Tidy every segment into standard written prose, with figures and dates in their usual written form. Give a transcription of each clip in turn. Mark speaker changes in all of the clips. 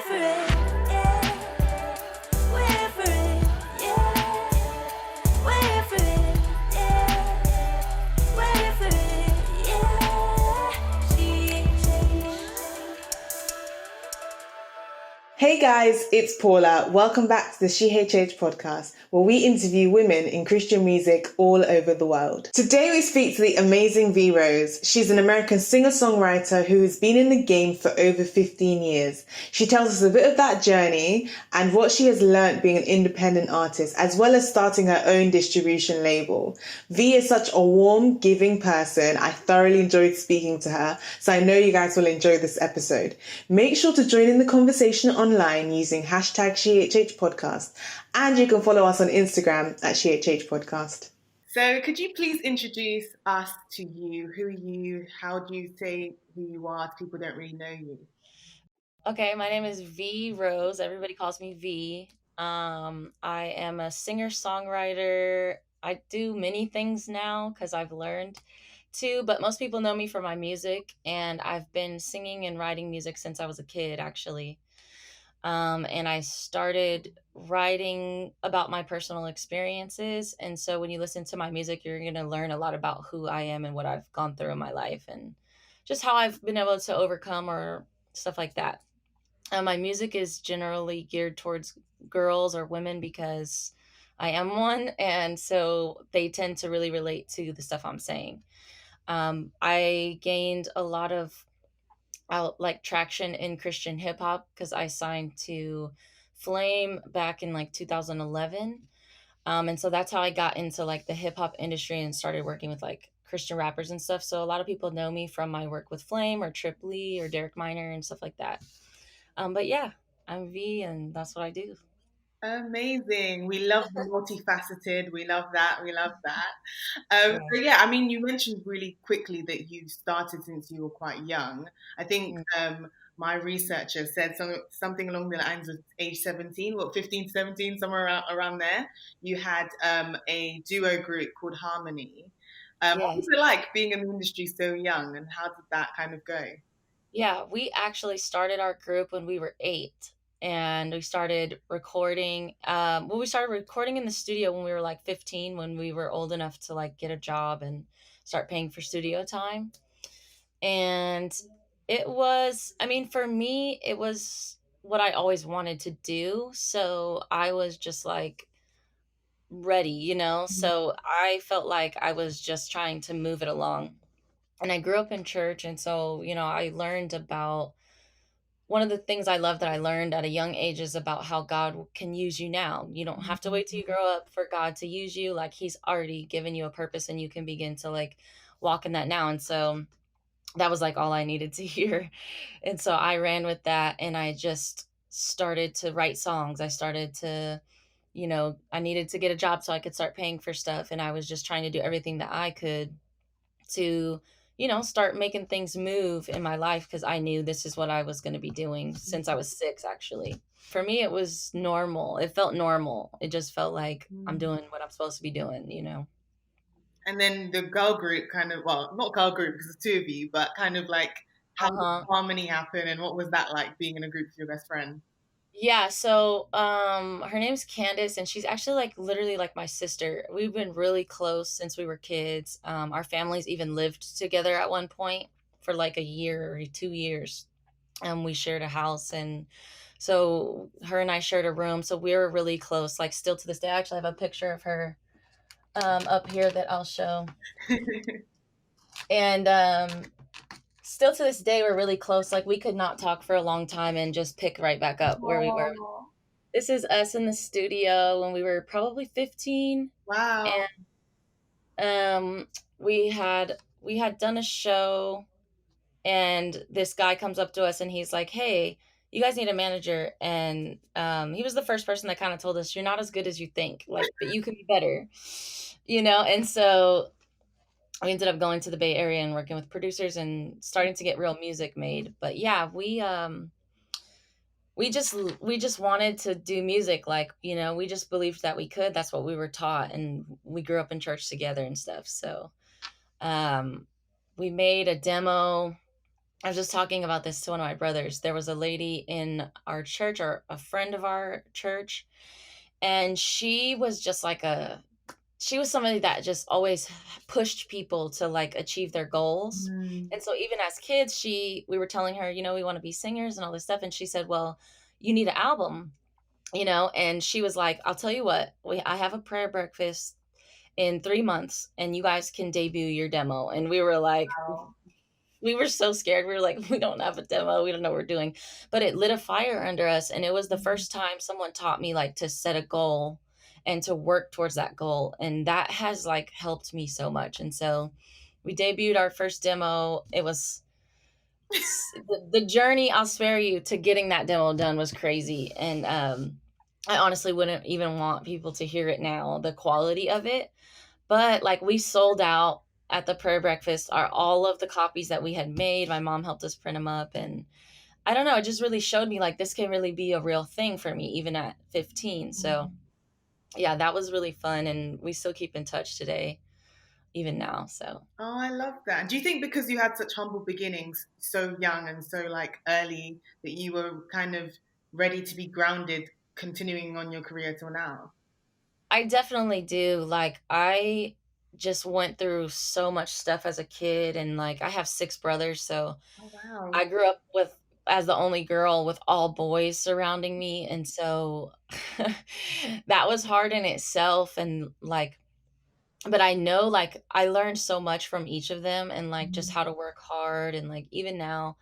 Speaker 1: for it, yeah. We're for it, yeah. We're for it, yeah. We're for it, yeah. SheHH.
Speaker 2: Hey guys, it's Paula. Welcome back to the SheHH podcast, where we interview women in Christian music all over the world. Today we speak to the amazing V.Rose. She's an American singer-songwriter who has been in the game for over 15 years. She tells us a bit of that journey and what she has learned being an independent artist, as well as starting her own distribution label. V is such a warm, giving person. I thoroughly enjoyed speaking to her, so I know you guys will enjoy this episode. Make sure to join in the conversation online using hashtag SheHH podcast, and you can follow us on Instagram at SheHH podcast. So could you please introduce us to you? Who are you? How do you say who you are if people don't really know you?
Speaker 3: Okay, my name is V.Rose. Everybody calls me V. I am a singer-songwriter. I do many things now because I've learned to, but most people know me for my music, and I've been singing and writing music since I was a kid, actually. And I started writing about my personal experiences. And so when you listen to my music, you're going to learn a lot about who I am and what I've gone through in my life and just how I've been able to overcome or stuff like that. My music is generally geared towards girls or women because I am one. And so they tend to really relate to the stuff I'm saying. I gained a lot of traction in Christian hip hop because I signed to Flame back in like 2011. And so that's how I got into like the hip hop industry and started working with like Christian rappers and stuff. So a lot of people know me from my work with Flame or Trip Lee or Derek Minor and stuff like that. But yeah, I'm V and that's what I do.
Speaker 2: Amazing. We love the multifaceted. We love that. We love that.
Speaker 3: Yeah.
Speaker 2: So yeah, I mean, you mentioned really quickly that you started since you were quite young. I think
Speaker 3: Mm.
Speaker 2: my researcher said something along the lines of age 17, what, 15, 17, somewhere around there. You had a duo group called Harmony. What was
Speaker 3: Yes.
Speaker 2: it like being in the industry so young, and how did that kind of go?
Speaker 3: Yeah, we actually started our group when we were 8 and we started recording. We started recording in the studio when we were like 15, when we were old enough to like get a job and start paying for studio time. And it was, I mean, for me, it was what I always wanted to do. So I was just like ready, So I felt like I was just trying to move it along. And I grew up in church. And so, I learned about one of the things I love that I learned at a young age is about how God can use you now. You don't have to wait till you grow up for God to use you. Like he's already given you a purpose and you can begin to like walk in that now. And so that was like all I needed to hear. And so I ran with that and I just started to write songs. I started to, I needed to get a job so I could start paying for stuff. And I was just trying to do everything that I could to, start making things move in my life because I knew this is what I was going to be doing since I was 6, actually. For me, it was normal. It felt normal. It just felt like I'm doing what I'm supposed to be doing.
Speaker 2: And then the girl group kind of, well, not girl group because it's two of you, but kind of like how did
Speaker 3: Uh-huh.
Speaker 2: Harmony happen and what was that like being in a group with your best friend?
Speaker 3: Yeah, so her name's Candace and she's actually like literally like my sister. We've been really close since we were kids. Our families even lived together at one point for like a year or 2 years. We shared a house and so her and I shared a room. So we were really close, like still to this day. I actually have a picture of her up here that I'll show. And still to this day we're really close. Like we could not talk for a long time and just pick right back up where we were.
Speaker 2: Oh,
Speaker 3: This is us in the studio when we were probably 15.
Speaker 2: wow.
Speaker 3: And we had done a show and this guy comes up to us and he's like, hey, you guys need a manager. And he was the first person that kind of told us, you're not as good as you think, like, but you can be better, and so we ended up going to the Bay Area and working with producers and starting to get real music made. But yeah, we just wanted to do music, like, we just believed that we could. That's what we were taught, and we grew up in church together and stuff. So um we made a demo I was just talking about this to one of my brothers. There was a lady in our church, or a friend of our church, and she was just like she was somebody that just always pushed people to like achieve their goals.
Speaker 2: Mm.
Speaker 3: And so even as kids, we were telling her, we want to be singers and all this stuff, and she said, "Well, you need an album." And she was like, "I'll tell you what, I have a prayer breakfast in 3 months, and you guys can debut your demo." And we were like,
Speaker 2: Wow.
Speaker 3: we were so scared. We were like, we don't have a demo. We don't know what we're doing. But it lit a fire under us. And it was the
Speaker 2: Mm.
Speaker 3: first time someone taught me like to set a goal and to work towards that goal. And that has like helped me so much. And so we debuted our first demo. It was the journey, I'll spare you, to getting that demo done was crazy. And I honestly wouldn't even want people to hear it now, the quality of it. But like we sold out at the prayer breakfast are all of the copies that we had made. My mom helped us print them up, and I don't know, it just really showed me like this can really be a real thing for me even at 15. So, yeah, that was really fun, and we still keep in touch today even now. So,
Speaker 2: Oh, I love that. Do you think because you had such humble beginnings so young and so like early that you were kind of ready to be grounded continuing on your career till now?
Speaker 3: I definitely do. Like I just went through so much stuff as a kid, and like I have 6 brothers, so
Speaker 2: Oh, wow.
Speaker 3: I grew up with as the only girl with all boys surrounding me, and so that was hard in itself. And like, but I know like I learned so much from each of them, and like just
Speaker 2: Mhm.
Speaker 3: how to work hard. And like even now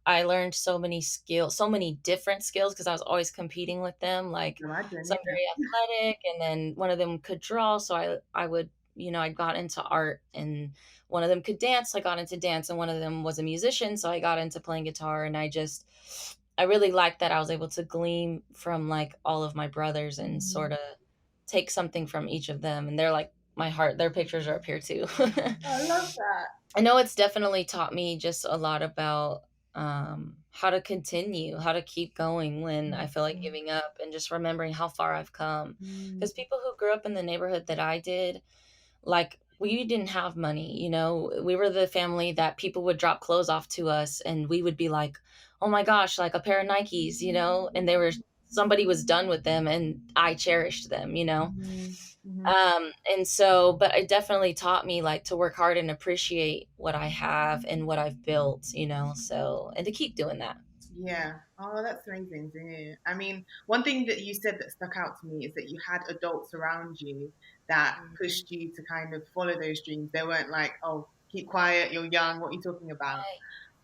Speaker 3: I learned so many skills, so many different skills, because I was always competing with them. Like
Speaker 2: Imagine,
Speaker 3: some
Speaker 2: yeah.
Speaker 3: very athletic, and then one of them could draw, so I would, I got into art. And one of them could dance, so I got into dance, and one of them was a musician, so I got into playing guitar. And I really liked that I was able to glean from like all of my brothers and
Speaker 2: Mhm.
Speaker 3: sort of take something from each of them. And they're like my heart. Their pictures are up here too.
Speaker 2: Oh, I love that.
Speaker 3: I know it's definitely taught me just a lot about how to continue, how to keep going when I feel like
Speaker 2: Mhm.
Speaker 3: giving up, and just remembering how far I've come.
Speaker 2: Mm.
Speaker 3: Because people who grew up in the neighborhood that I did, like, we didn't have money, we were the family that people would drop clothes off to us, and we would be like, oh my gosh, like a pair of Nikes, and somebody was done with them, and I cherished them.
Speaker 2: Mhm. Mhm.
Speaker 3: And so, but it definitely taught me like to work hard and appreciate what I have and what I've built. So, and to keep doing that.
Speaker 2: Yeah. Oh, that's amazing to hear. I mean, one thing that you said that stuck out to me is that you had adults around you that pushed you to kind of follow those dreams. They weren't like, oh, keep quiet, you're young, what are you talking about?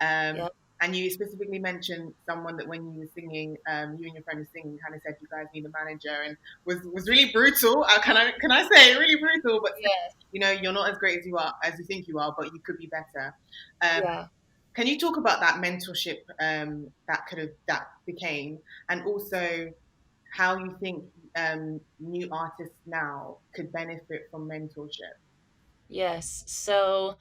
Speaker 3: Right.
Speaker 2: Um,
Speaker 3: Yep.
Speaker 2: and you specifically mentioned someone that when you were singing, you and your friend were singing, kind of said you guys need a manager, and was really brutal. Can I say really brutal? But said,
Speaker 3: Yes.
Speaker 2: you're not as great as you think you are, but you could be better. Um,
Speaker 3: Yeah.
Speaker 2: can you talk about that mentorship that became, and also how you think new artists now could benefit from mentorship?
Speaker 3: Yes. So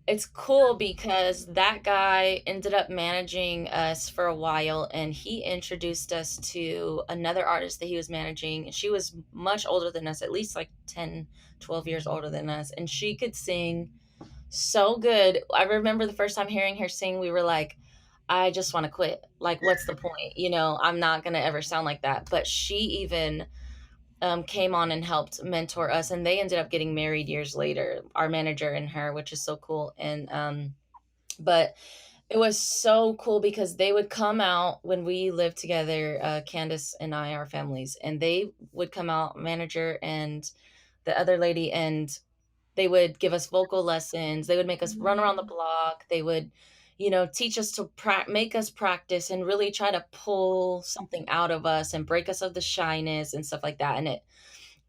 Speaker 3: it's cool because that guy ended up managing us for a while, and he introduced us to another artist that he was managing. She was much older than us, at least like 10, 12 years older than us, and she could sing so good. I remember the first time hearing her sing, we were like, I just want to quit. Like, what's the point? I'm not going to ever sound like that. But she even came on and helped mentor us, and they ended up getting married years later, our manager and her, which is so cool. And, but it was so cool because they would come out when we lived together, Candace and I, our families, and they would come out, manager and the other lady, and they would give us vocal lessons. They would make us run around the block. They would, teach us to make us practice and really try to pull something out of us and break us of the shyness and stuff like that. And it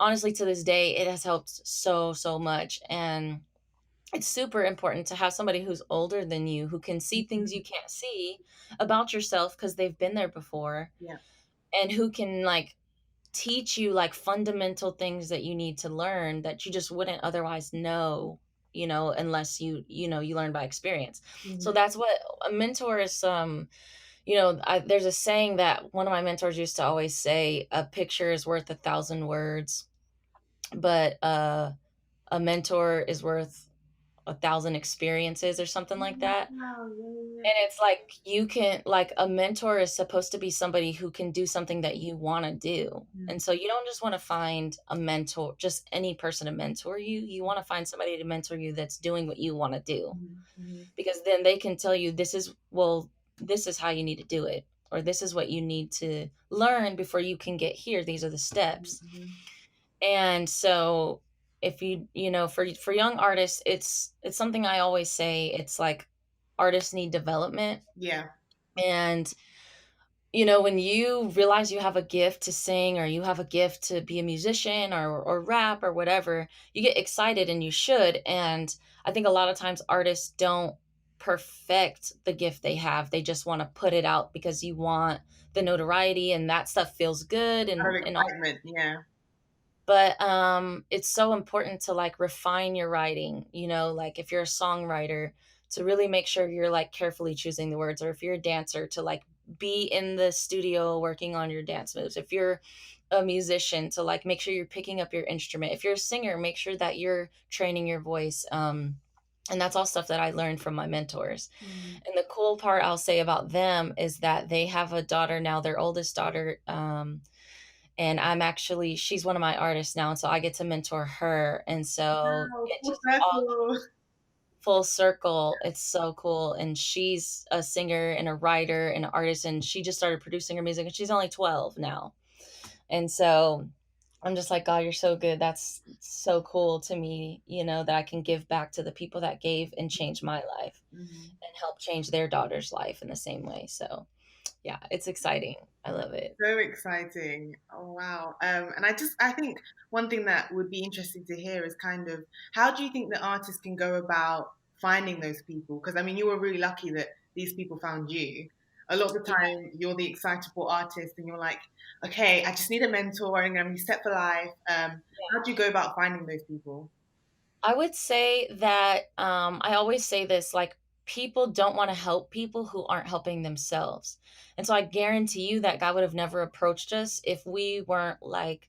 Speaker 3: honestly, to this day, it has helped so, so much. And it's super important to have somebody who's older than you who can see things you can't see about yourself because they've been there before,
Speaker 2: Yeah.
Speaker 3: and who can like teach you like fundamental things that you need to learn that you just wouldn't otherwise know, unless you learn by experience. So
Speaker 2: Mhm.
Speaker 3: that's what a mentor is. There's a saying that one of my mentors used to always say: a picture is worth 1,000 words, but a mentor is worth 1,000 experiences or something like that.
Speaker 2: Wow, yeah,
Speaker 3: And it's like you can like a mentor is supposed to be somebody who can do something that you want to do.
Speaker 2: yeah.
Speaker 3: And so you don't just want to find a mentor, just any person to mentor you. You want to find somebody to mentor you that's doing what you want to do. Because then they can tell you this is how you need to do it, or this is what you need to learn before you can get here. These are the steps. And so if you know, for young artists, it's something I always say. It's like artists need development.
Speaker 2: Yeah.
Speaker 3: And you know, when you realize you have a gift to sing, or you have a gift to be a musician, or rap or whatever, you get excited, and you should. And I think a lot of times artists don't perfect the gift they have. They just want to put it out because you want the notoriety, and that stuff feels good,
Speaker 2: Out of
Speaker 3: and all.
Speaker 2: excitement, yeah.
Speaker 3: But it's so important to like refine your writing, you know, like if you're a songwriter, to really make sure you're like carefully choosing the words, or if you're a dancer, to like be in the studio working on your dance moves. If you're a musician, to like make sure you're picking up your instrument. If you're a singer, make sure that you're training your voice. And that's all stuff that I learned from my mentors. And the cool part I'll say about them is that they have a daughter now, their oldest daughter. And she's one of my artists now, and so I get to mentor her. And so
Speaker 2: Wow,
Speaker 3: it
Speaker 2: full
Speaker 3: just all
Speaker 2: circle.
Speaker 3: full circle. It's so cool. And she's a singer and a writer and an artist, and she just started producing her music, and she's only 12 now. And so I'm just like, God, you're so good. That's so cool to me, you know, that I can give back to the people that gave and changed my life and help change their daughter's life in the same way. So yeah, it's exciting. I love it.
Speaker 2: So exciting. Oh, wow. And I think one thing that would be interesting to hear is kind of how do you think the artist can go about finding those people? Because I mean, you were really lucky that these people found you. A lot of the
Speaker 3: Yeah.
Speaker 2: time, you're the excitable artist, and you're like, okay, I just need a mentor, and I'm gonna be set for life. How do you go about finding those people?
Speaker 3: I would say that I always say this, like, people don't want to help people who aren't helping themselves. And so I guarantee you that God would have never approached us if we weren't like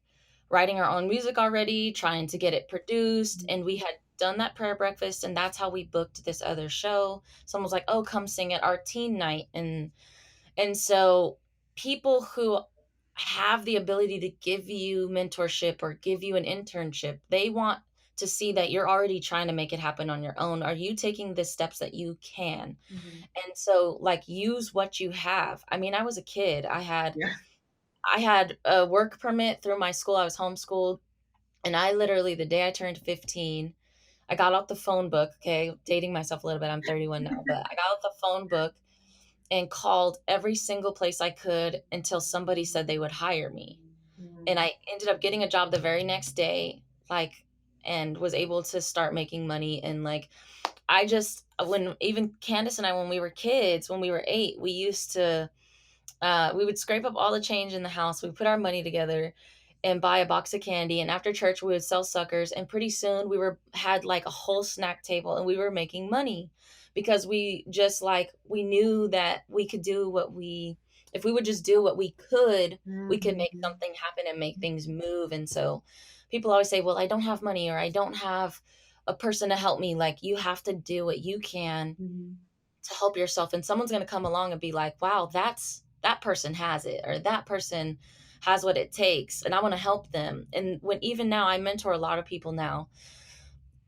Speaker 3: writing our own music already, trying to get it produced. And we had done that prayer breakfast, and that's how we booked this other show. Someone was like, oh, come sing at our teen night. And so people who have the ability to give you mentorship or give you an internship, they want to see that you're already trying to make it happen on your own. Are you taking the steps that you can? And so like use what you have. I mean, I was a kid.
Speaker 2: Yeah.
Speaker 3: I had a work permit through my school. I was homeschooled, and I literally the day I turned 15, I got out the phone book, okay, dating myself a little bit. I'm 31 now, but I got out the phone book and called every single place I could until somebody said they would hire me. And I ended up getting a job the very next day, like, and was able to start making money. And like, when even Candace and I, when we were kids, when we were 8, we used to, we would scrape up all the change in the house. We put our money together and buy a box of candy. And after church, we would sell suckers. And pretty soon had like a whole snack table, and we were making money because we knew that we could do if we would just do what we could make something happen and make things move. And so people always say, well, I don't have money, or I don't have a person to help me. Like, you have to do what you can to help yourself. And someone's going to come along and be like, wow, that person has it, or that person has what it takes, and I want to help them. And even now I mentor a lot of people now,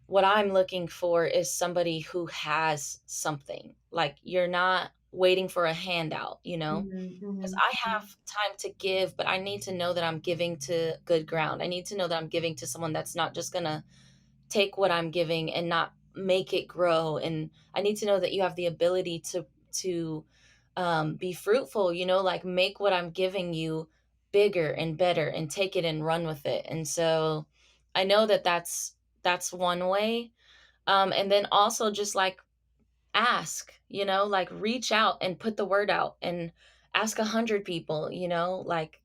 Speaker 3: what I'm looking for is somebody who has something. Like, you're not waiting for a handout, you know, because I have time to give, but I need to know that I'm giving to good ground. I need to know that I'm giving to someone that's not just going to take what I'm giving and not make it grow. And I need to know that you have the ability to be fruitful, you know, like make what I'm giving you bigger and better and take it and run with it. And so I know that that's one way. And then also just like ask, you know, like reach out and put the word out and ask 100 people, you know, like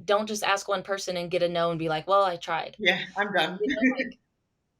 Speaker 3: don't just ask one person and get a no and be like, well, I tried.
Speaker 2: Yeah, I'm done.
Speaker 3: You know, like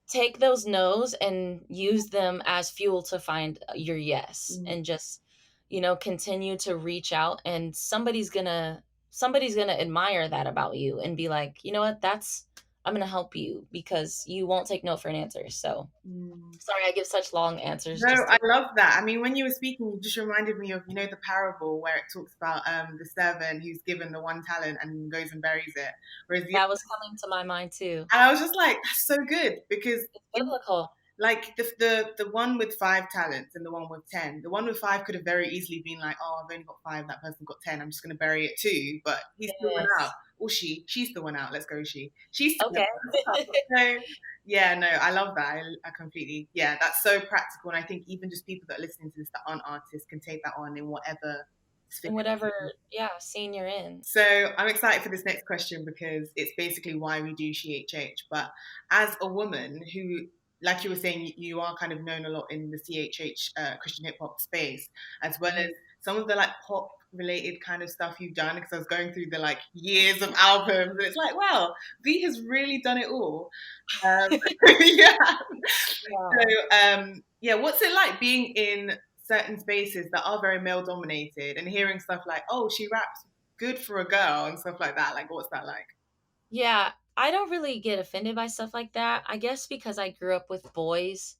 Speaker 3: take those no's and use them as fuel to find your yes, and just, you know, continue to reach out, and somebody's gonna admire that about you and be like, you know what, that's I'm gonna help you because you won't take no for an answer. So
Speaker 2: Mm.
Speaker 3: sorry, I give such long answers
Speaker 2: No,
Speaker 3: just
Speaker 2: I
Speaker 3: to.
Speaker 2: love that. I mean, when you were speaking, you just reminded me of, the parable where it talks about the servant who's given the one talent and goes and buries it. Whereas
Speaker 3: That was coming to my mind too.
Speaker 2: and I was just like, that's so good because
Speaker 3: It's
Speaker 2: in
Speaker 3: biblical.
Speaker 2: like the one with 5 talents and the one with 10, the one with 5 could have very easily been like, oh, I've only got 5, that person got 10, I'm just gonna bury it too. But he's still went out.
Speaker 3: Yes.
Speaker 2: Or she's the one out. Let's go, she's still
Speaker 3: Okay.
Speaker 2: out. So yeah, no, I love that. I completely, yeah, that's so practical. And I think even just people that are listening to this that aren't artists can take that on in whatever sphere.
Speaker 3: And whatever, yeah, scene you're in.
Speaker 2: So I'm excited for this next question because it's basically why we do SheHH. But as a woman who, like you were saying, you are kind of known a lot in the CHH Christian hip hop space, as well as some of the like pop related kind of stuff you've done. Because I was going through the like years of albums, and it's like, wow, V has really done it all. Yeah. So yeah, what's it like being in certain spaces that are very male dominated and hearing stuff like, oh, she raps good for a girl and stuff like that? Like, what's that like?
Speaker 3: Yeah, I don't really get offended by stuff like that. I guess because I grew up with boys.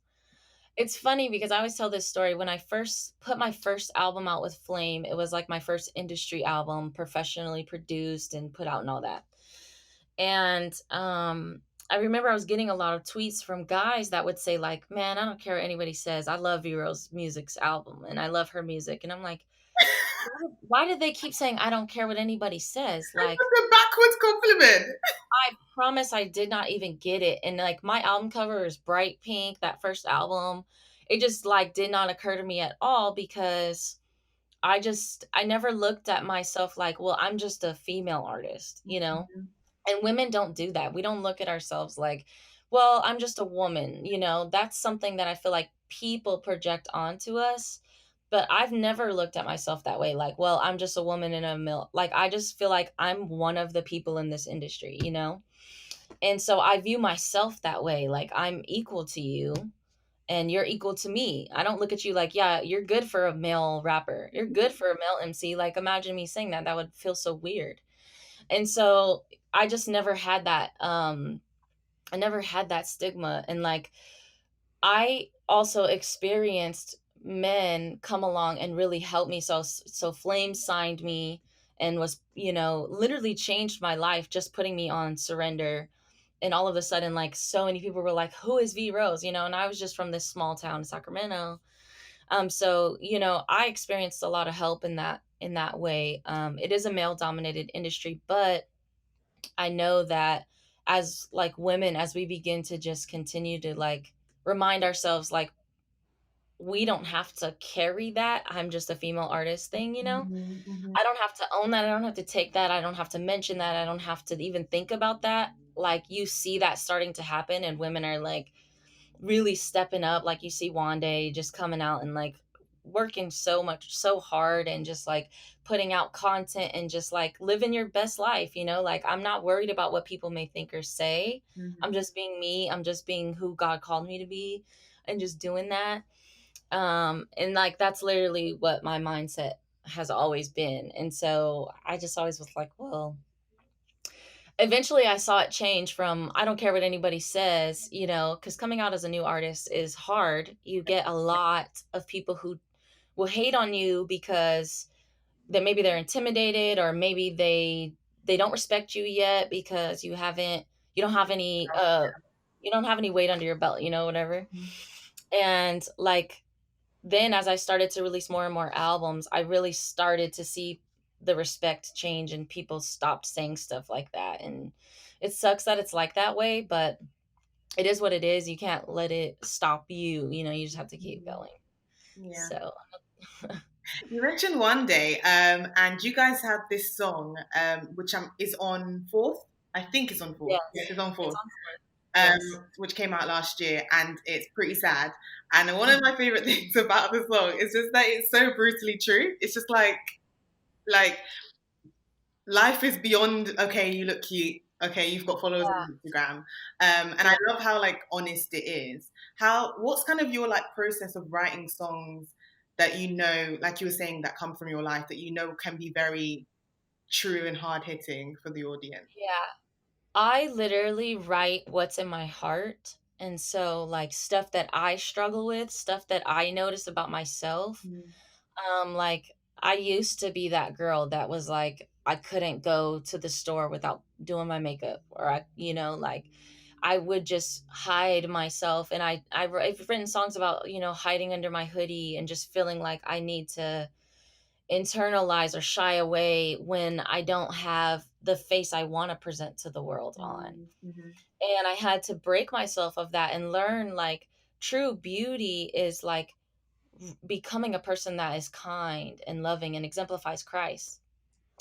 Speaker 3: It's funny because I always tell this story. When I first put my first album out with Flame, it was like my first industry album, professionally produced and put out and all that. And I remember I was getting a lot of tweets from guys that would say like, "Man, I don't care what anybody says. I love V.Rose music's album and I love her music." And I'm like, why did they keep saying I don't care what anybody says? Like,
Speaker 2: That's a backwards compliment.
Speaker 3: I promise I did not even get it. And like my album cover is bright pink, that first album. It just like did not occur to me at all because I never looked at myself like, well, I'm just a female artist, you know? And women don't do that. We don't look at ourselves like, well, I'm just a woman, you know? That's something that I feel like people project onto us. But I've never looked at myself that way. Like, well, I'm just a woman in a mill. Like, I just feel like I'm one of the people in this industry, you know? And so I view myself that way. Like, I'm equal to you and you're equal to me. I don't look at you like, yeah, you're good for a male rapper. You're good for a male MC. Like, imagine me saying that. That would feel so weird. And so I just never had that. I never had that stigma. And like, I also experienced men come along and really help me. So Flame signed me and was, you know, literally changed my life just putting me on Surrender. And all of a sudden, like so many people were like, "Who is V.Rose?" You know, and I was just from this small town in Sacramento. So you know, I experienced a lot of help in that way. It is a male dominated industry, but I know that as like women, as we begin to just continue to like remind ourselves like we don't have to carry that I'm just a female artist thing, you know? I don't have to own that. I don't have to take that. I don't have to mention that. I don't have to even think about that. Like you see that starting to happen and women are like really stepping up. Like you see Wande just coming out and like working so much, so hard and just like putting out content and just like living your best life, you know? Like I'm not worried about what people may think or say. I'm just being me. I'm just being who God called me to be and just doing that. And like that's literally what my mindset has always been. And so I just always was like, well, eventually I saw it change from I don't care what anybody says, you know, because coming out as a new artist is hard. You get a lot of people who will hate on you because that maybe they're intimidated or maybe they don't respect you yet because you don't have any you don't have any weight under your belt, you know, whatever. And like then as I started to release more and more albums, I really started to see the respect change and people stopped saying stuff like that. And it sucks that it's like that way, but it is what it is. You can't let it stop you. You know, you just have to keep going.
Speaker 2: Yeah.
Speaker 3: So
Speaker 2: You mentioned one day, and you guys have this song, which is on Fourth. I think it's on Fourth.
Speaker 3: yes,
Speaker 2: Yes, it's on
Speaker 3: it's
Speaker 2: Fourth.
Speaker 3: on yes.
Speaker 2: Which came out last year, and it's pretty sad. And one of my favorite things about the song is just that it's so brutally true. It's just like life is beyond. Okay, you look cute. Okay, you've got followers
Speaker 3: Yeah.
Speaker 2: on Instagram, and I love how like honest it is. What's kind of your like process of writing songs that you know, like you were saying, that come from your life that you know can be very true and hard hitting for the audience?
Speaker 3: Yeah. I literally write what's in my heart. And so, like, stuff that I struggle with, stuff that I notice about myself.
Speaker 2: Mm,
Speaker 3: Like, I used to be that girl that was like, I couldn't go to the store without doing my makeup, or like, I would just hide myself. And I've written songs about, hiding under my hoodie and just feeling like I need to internalize or shy away when I don't have the face I want to present to the world on.
Speaker 2: mm, mhm,
Speaker 3: And I had to break myself of that and learn, like, true beauty is like becoming a person that is kind and loving and exemplifies Christ.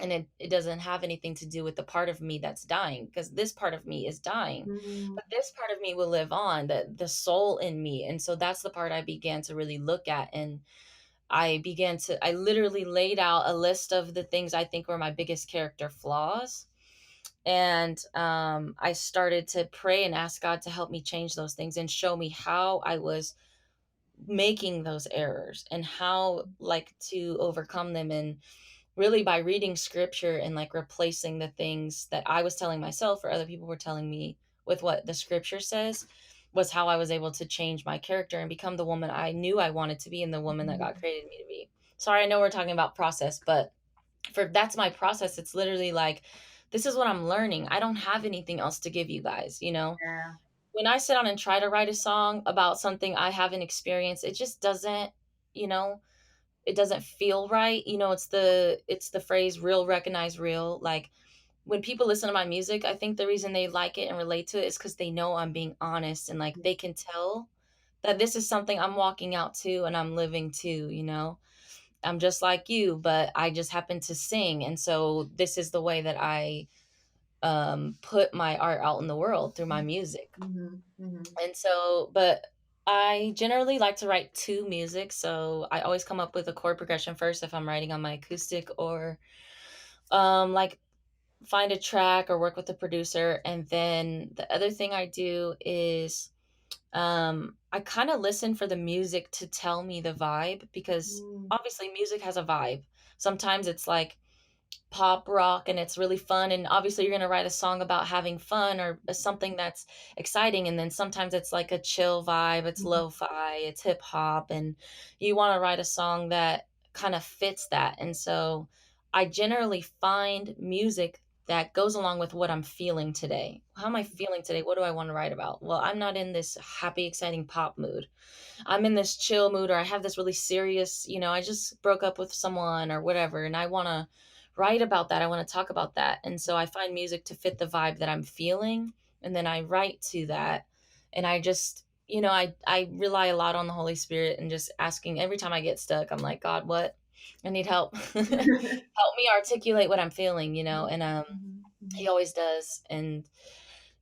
Speaker 3: And it doesn't have anything to do with the part of me that's dying, because this part of me is dying,
Speaker 2: mm,
Speaker 3: but this part of me will live on, the soul in me. And so that's the part I began to really look at. And I literally laid out a list of the things I think were my biggest character flaws. And I started to pray and ask God to help me change those things and show me how I was making those errors and how, like, to overcome them. And really, by reading scripture and like replacing the things that I was telling myself or other people were telling me with what the scripture says, was how I was able to change my character and become the woman I knew I wanted to be and the woman that God
Speaker 2: mhm.
Speaker 3: created me to be. Sorry, I know we're talking about process, but for that's my process. It's literally like, this is what I'm learning. I don't have anything else to give you guys.
Speaker 2: Yeah.
Speaker 3: When I sit down and try to write a song about something I haven't experienced, it just doesn't, you know, it doesn't feel right. It's the phrase real recognize real. Like, when people listen to my music, I think the reason they like it and relate to it is because they know I'm being honest, and like they can tell that this is something I'm walking out to and I'm living to. I'm just like you, but I just happen to sing. And so this is the way that I put my art out in the world, through my music.
Speaker 2: Mhm, mhm,
Speaker 3: And so, but I generally like to write to music. So I always come up with a chord progression first if I'm writing on my acoustic, or like, find a track or work with a producer. And then the other thing I do is I kind of listen for the music to tell me the vibe, because
Speaker 2: mm,
Speaker 3: obviously music has a vibe. Sometimes it's like pop rock and it's really fun, and obviously you're going to write a song about having fun or something that's exciting. And then sometimes it's like a chill vibe, it's
Speaker 2: mhm,
Speaker 3: lo-fi, it's hip hop, and you want to write a song that kind of fits that. And so I generally find music that goes along with what I'm feeling today. How am I feeling today? What do I want to write about? Well, I'm not in this happy exciting pop mood. I'm in this chill mood, or I have this really serious, I just broke up with someone or whatever, and I want to write about that. I want to talk about that. And so I find music to fit the vibe that I'm feeling, and then I write to that. And I just, I rely a lot on the Holy Spirit, and just asking every time I get stuck, I'm like, God, what? I need help. Help me articulate what I'm feeling. And
Speaker 2: mhm,
Speaker 3: he
Speaker 2: mhm.
Speaker 3: always does. And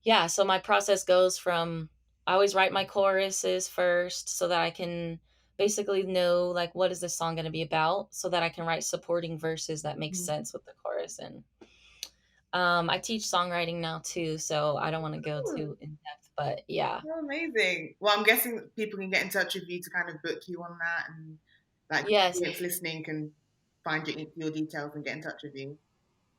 Speaker 3: yeah, so my process goes from, I always write my choruses first so that I can basically know, like, what is this song going to be about, so that I can write supporting verses that make
Speaker 2: Mhm.
Speaker 3: sense with the chorus. And I teach songwriting now too, so I don't want to go
Speaker 2: Cool.
Speaker 3: too in depth, but yeah.
Speaker 2: Oh, amazing. Well, I'm guessing that people can get in touch with you to kind of book you on that, and like
Speaker 3: Yes.
Speaker 2: students listening can find your details and get in touch with you.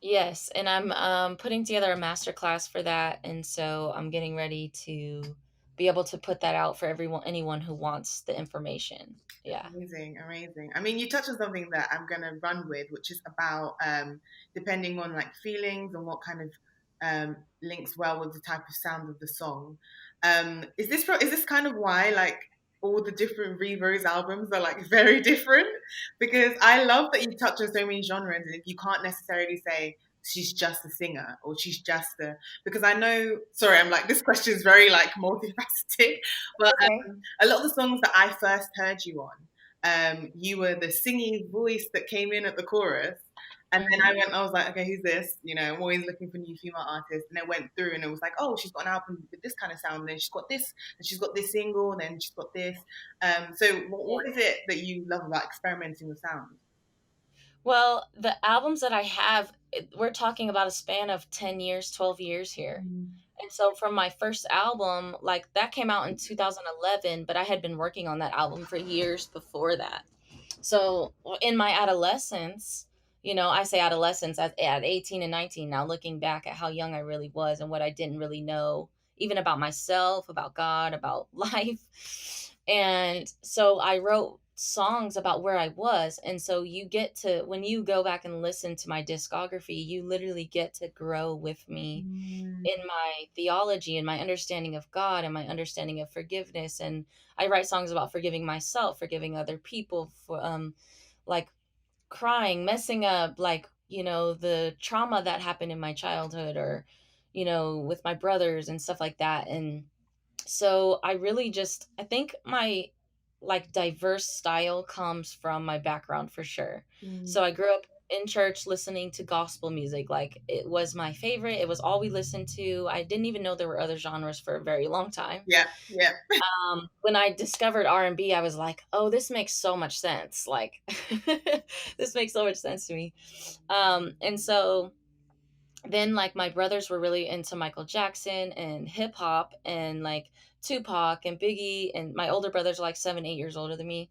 Speaker 3: Yes, and I'm putting together a master class for that, and so I'm getting ready to be able to put that out for anyone who wants the information. Yeah.
Speaker 2: Amazing, amazing. I mean, you touched on something that I'm going to run with, which is about depending on like feelings and what kind of links well with the type of sound of the song. Is this kind of why like all the different V.Rose albums are like very different? Because I love that you touch on so many genres, and you can't necessarily say she's just a singer or she's just a, because I know, sorry, I'm like, this question is very like multifaceted, but
Speaker 3: Okay.
Speaker 2: a lot of the songs that I first heard you on, you were the singing voice that came in at the chorus. And then
Speaker 3: Hmm.
Speaker 2: I was like, okay, who's this? You know, I'm always looking for new female artists. And I went through and it was like, oh, she's got an album with this kind of sound. And then she's got this, and she's got this single, and then she's got this. So what is it that you love about experimenting with sound?
Speaker 3: Well, the albums that I have, we're talking about a span of 10 years, 12 years here.
Speaker 2: Mm,
Speaker 3: And so from my first album, like, that came out in 2011, but I had been working on that album for years before that. So in my adolescence, I say adolescence at 18 and 19 now, looking back at how young I really was and what I didn't really know, even about myself, about God, about life. And so I wrote songs about where I was. And so you get to, when you go back and listen to my discography, you literally get to grow with me
Speaker 2: Mm.
Speaker 3: in my theology and my understanding of God and my understanding of forgiveness. And I write songs about forgiving myself, forgiving other people, for like crying, messing up, like, the trauma that happened in my childhood, or, with my brothers and stuff like that. And so I think my like diverse style comes from my background for sure.
Speaker 2: Mm.
Speaker 3: So I grew up in church listening to gospel music. Like, it was my favorite. It was all we listened to. I didn't even know there were other genres for a very long time.
Speaker 2: Yeah, yeah.
Speaker 3: When I discovered R&B, I was like, oh, this makes so much sense. Like, this makes so much sense to me. And so then, like, my brothers were really into Michael Jackson and hip hop and like Tupac and Biggie, and my older brothers are like 7, 8 years older than me.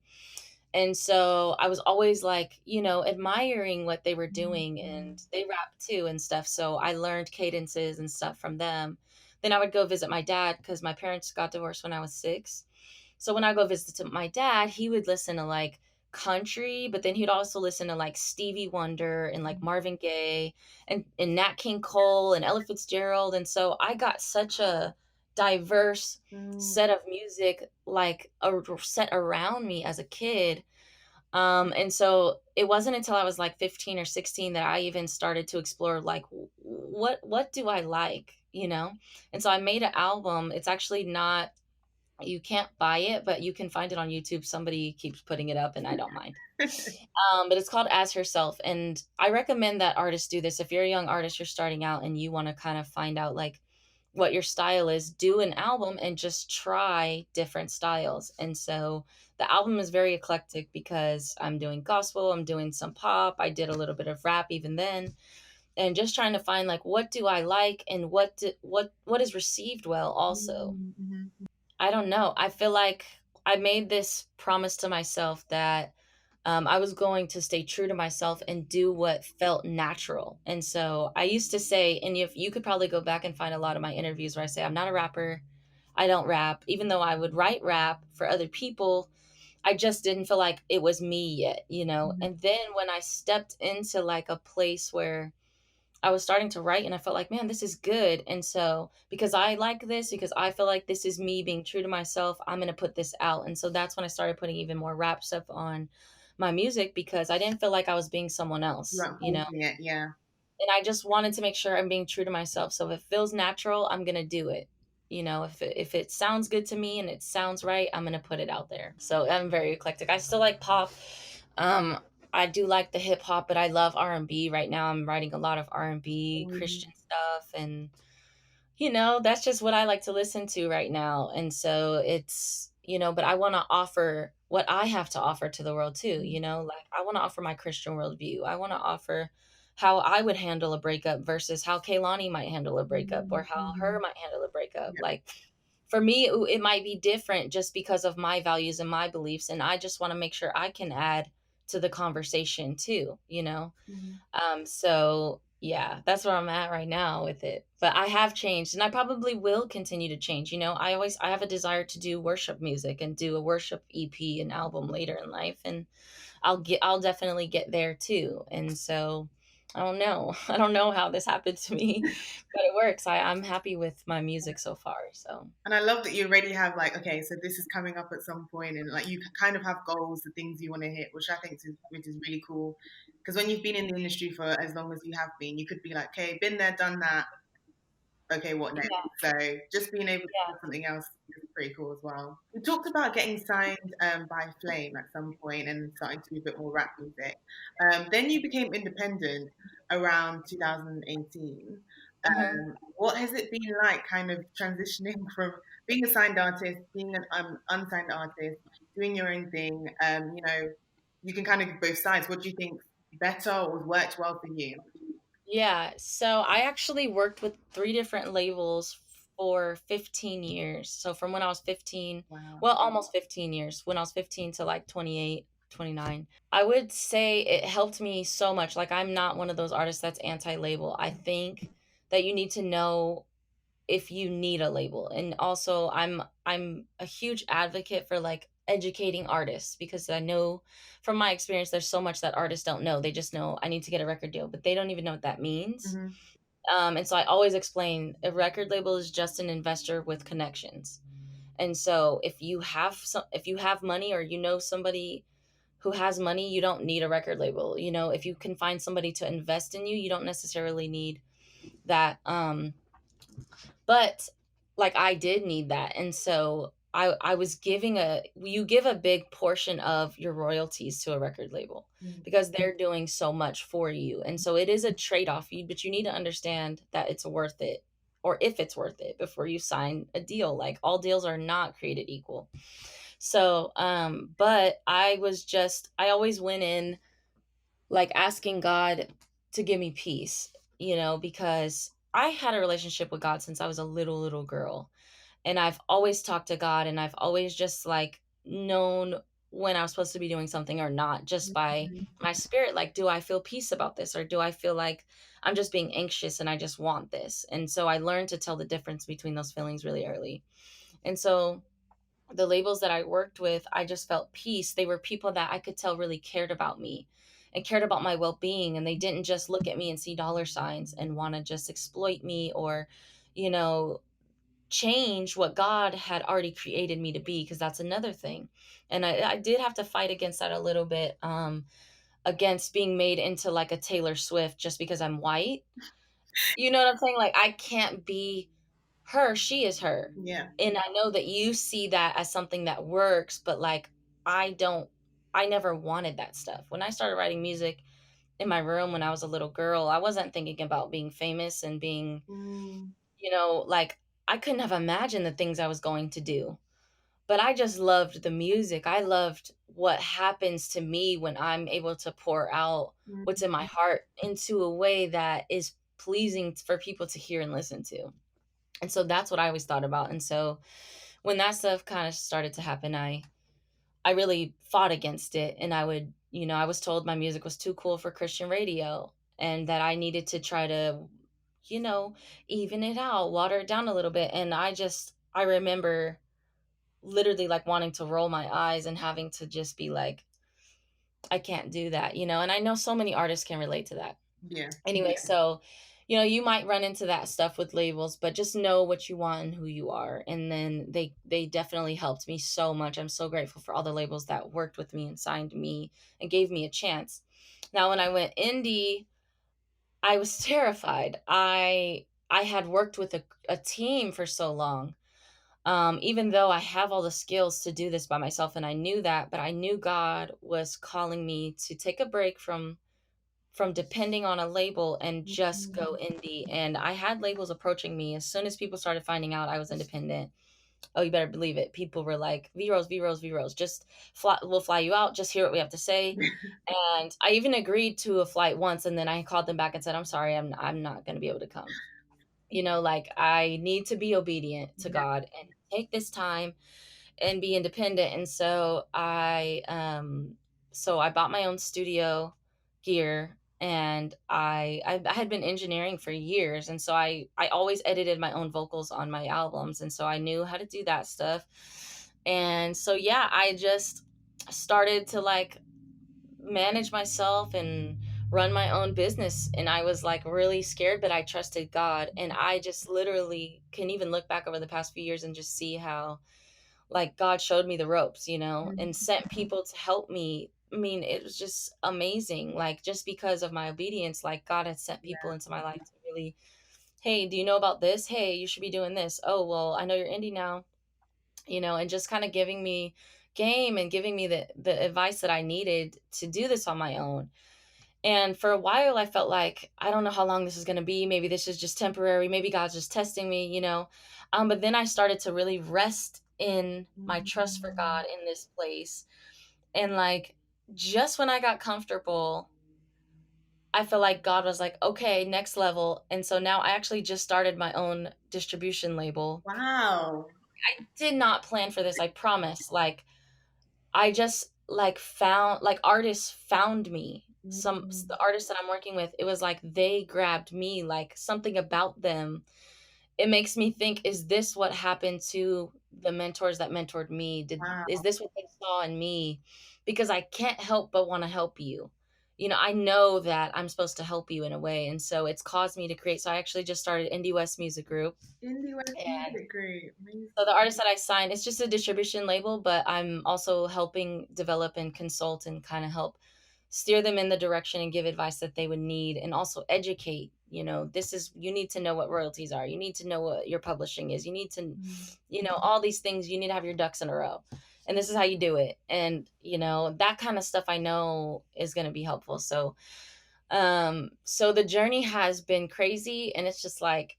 Speaker 3: And so I was always like, admiring what they were doing,
Speaker 2: Mm.
Speaker 3: and they rap too and stuff. So I learned cadences and stuff from them. Then I would go visit my dad because my parents got divorced when I was 6. So when I go visit my dad, he would listen to like country, but then he'd also listen to like Stevie Wonder and like Marvin Gaye and Nat King Cole and Ella Fitzgerald. And so I got such a diverse
Speaker 2: Mm.
Speaker 3: set of music, like a set around me as a kid. And so it wasn't until I was like 15 or 16 that I even started to explore like what do I like, And so I made an album. It's actually not, you can't buy it, but you can find it on YouTube. Somebody keeps putting it up and I don't mind. But it's called As Herself. And I recommend that artists do this. If you're a young artist, you're starting out and you want to kind of find out like what your style is, do an album and just try different styles. And so the album is very eclectic because I'm doing gospel, I'm doing some pop, I did a little bit of rap even then, and just trying to find like what do I like and what is received well also.
Speaker 2: Mm-hmm.
Speaker 3: I don't know. I feel like I made this promise to myself that I was going to stay true to myself and do what felt natural. And so I used to say, and if you could probably go back and find a lot of my interviews where I say, I'm not a rapper. I don't rap, even though I would write rap for other people. I just didn't feel like it was me yet.
Speaker 2: Mm-hmm.
Speaker 3: And then when I stepped into like a place where I was starting to write and I felt like, man, this is good. And so because I like this, because I feel like this is me being true to myself, I'm going to put this out. And so that's when I started putting even more rap stuff on my music because I didn't feel like I was being someone
Speaker 2: You
Speaker 3: else,
Speaker 2: weren't forcing it, yeah.
Speaker 3: And I just wanted to make sure I'm being true to myself. So if it feels natural, I'm going to do it. If it sounds good to me and it sounds right, I'm going to put it out there. So I'm very eclectic. I still like pop. Um, I do like the hip hop, but I love R&B. Right now I'm writing a lot of R&B,
Speaker 2: Mm.
Speaker 3: Christian stuff, and that's just what I like to listen to right now. And so but I want to offer what I have to offer to the world too, like I want to offer my Christian worldview. I want to offer how I would handle a breakup versus how Kaylani might handle a breakup or how
Speaker 2: Mm-hmm.
Speaker 3: her might handle a breakup.
Speaker 2: Yeah.
Speaker 3: Like for me, it might be different just because of my values and my beliefs. And I just want to make sure I can add to the conversation too.
Speaker 2: Mm-hmm.
Speaker 3: So yeah, that's where I'm at right now with it. But I have changed and I probably will continue to change. I have a desire to do worship music and do a worship EP and album later in life. And I'll definitely get there too. And so I don't know. I don't know how this happened to me, but it works. I'm happy with my music so far. So
Speaker 2: And I love that you already have like, okay, so this is coming up at some point, and like you kind of have goals, the things you want to hit, which I think which is really cool. Because when you've been in the industry for as long as you have been, you could be like, okay, been there, done that. Okay, what next?
Speaker 3: yeah,
Speaker 2: So just being able to
Speaker 3: yeah.
Speaker 2: do something else is pretty cool as well. We talked about getting signed by Flame at some point and starting to do a bit more rap music. Then you became independent around 2018.
Speaker 3: Hmm.
Speaker 2: What has it been like kind of transitioning from being a signed artist, being an unsigned artist, doing your own thing? You can kind of give both sides. What do you think better or worked well for you?
Speaker 3: Yeah, so I actually worked with 3 different labels for 15 years. So from when I was 15,
Speaker 2: Wow.
Speaker 3: well, almost 15 years, when I was 15 to like 28. 29. I would say it helped me so much. Like, I'm not one of those artists that's anti-label. I think that you need to know if you need a label. And also I'm a huge advocate for like educating artists, because I know from my experience there's so much that artists don't know. They just know I need to get a record deal, but they don't even know what that means. And so I always explain a record label is just an investor with connections. And so if you have money, or you know somebody who has money, you don't need a record label. You know, if you can find somebody to invest in you, you don't necessarily need that. But like, I did need that. And so I was giving you give a big portion of your royalties to a record label, because they're doing so much for you. And so it is a trade-off, but you need to understand that it's worth it, or if it's worth it, before you sign a deal. Like, all deals are not created equal. So but I always went in like asking God to give me peace, because I had a relationship with God since I was a little girl. And I've always talked to God, and I've always just like known when I was supposed to be doing something or not, just by my spirit. Like, do I feel peace about this, or do I feel like I'm just being anxious and I just want this? And so I learned to tell the difference between those feelings really early. And so the labels that I worked with, I just felt peace. They were people that I could tell really cared about me and cared about my well-being, and they didn't just look at me and see dollar signs and want to just exploit me, or you know change what God had already created me to be, because that's another thing. And I did have to fight against that a little bit, against being made into like a Taylor Swift just because I'm white. You know what I'm saying? Like, I can't be her, she is her.
Speaker 2: Yeah.
Speaker 3: And I know that you see that as something that works, but like, I don't, I never wanted that stuff. When I started writing music in my room when I was a little girl, I wasn't thinking about being famous and being, like, I couldn't have imagined the things I was going to do. But I just loved the music. I loved what happens to me when I'm able to pour out what's in my heart into a way that is pleasing for people to hear and listen to. And so that's what I always thought about. And so when that stuff kind of started to happen, I really fought against it. And I was told my music was too cool for Christian radio, and that I needed to try to, you know, even it out, water it down a little bit. And I remember literally like wanting to roll my eyes and having to just be like, I can't do that, and I know so many artists can relate to that.
Speaker 2: Yeah.
Speaker 3: Anyway, so, you might run into that stuff with labels, but just know what you want and who you are. And then they definitely helped me so much. I'm so grateful for all the labels that worked with me and signed me and gave me a chance. Now, when I went indie, I was terrified. I had worked with a team for so long. Even though I have all the skills to do this by myself, and I knew that, but I knew God was calling me to take a break from depending on a label and just go indie. And I had labels approaching me as soon as people started finding out I was independent. Oh, you better believe it. People were like, V.Rose, V.Rose, V.Rose, just fly, we'll fly you out. Just hear what we have to say. And I even agreed to a flight once, and then I called them back and said, I'm sorry, I'm not going to be able to come. Like, I need to be obedient to God and take this time and be independent. And so I bought my own studio gear, and I had been engineering for years, and so I always edited my own vocals on my albums, and so I knew how to do that stuff. And so yeah, I just started to like manage myself and run my own business, and I was like really scared, but I trusted God. And I just literally can even look back over the past few years and just see how like God showed me the ropes, and sent people to help me. I mean, it was just amazing. Like, just because of my obedience, like God had sent people into my life to really, hey, do you know about this? Hey, you should be doing this. Oh, well, I know you're indie now, and just kind of giving me game and giving me the advice that I needed to do this on my own. And for a while, I felt like, I don't know how long this is going to be. Maybe this is just temporary. Maybe God's just testing me. But then I started to really rest in my trust for God in this place. And like, just when I got comfortable, I feel like God was like, okay, next level. And so now I actually just started my own distribution label.
Speaker 2: Wow.
Speaker 3: I did not plan for this, I promise. Like, I just like found, like artists found me. The artists that I'm working with, it was like they grabbed me, like something about them. It makes me think, is this what happened to the mentors that mentored me? Is
Speaker 2: Wow.
Speaker 3: this what they saw in me? Because I can't help but want to help you. I know that I'm supposed to help you in a way, and so it's caused me to create. So I actually just started Indie West Music Group.
Speaker 2: Indie West
Speaker 3: And
Speaker 2: Music Group. Amazing.
Speaker 3: so the artist that I signed, it's just a distribution label, but I'm also helping develop and consult and kind of help steer them in the direction and give advice that they would need, and also educate. You need to know what royalties are. You need to know what your publishing is. You need to, all these things. You need to have your ducks in a row. And this is how you do it. And, that kind of stuff I know is going to be helpful. So the journey has been crazy, and it's just like,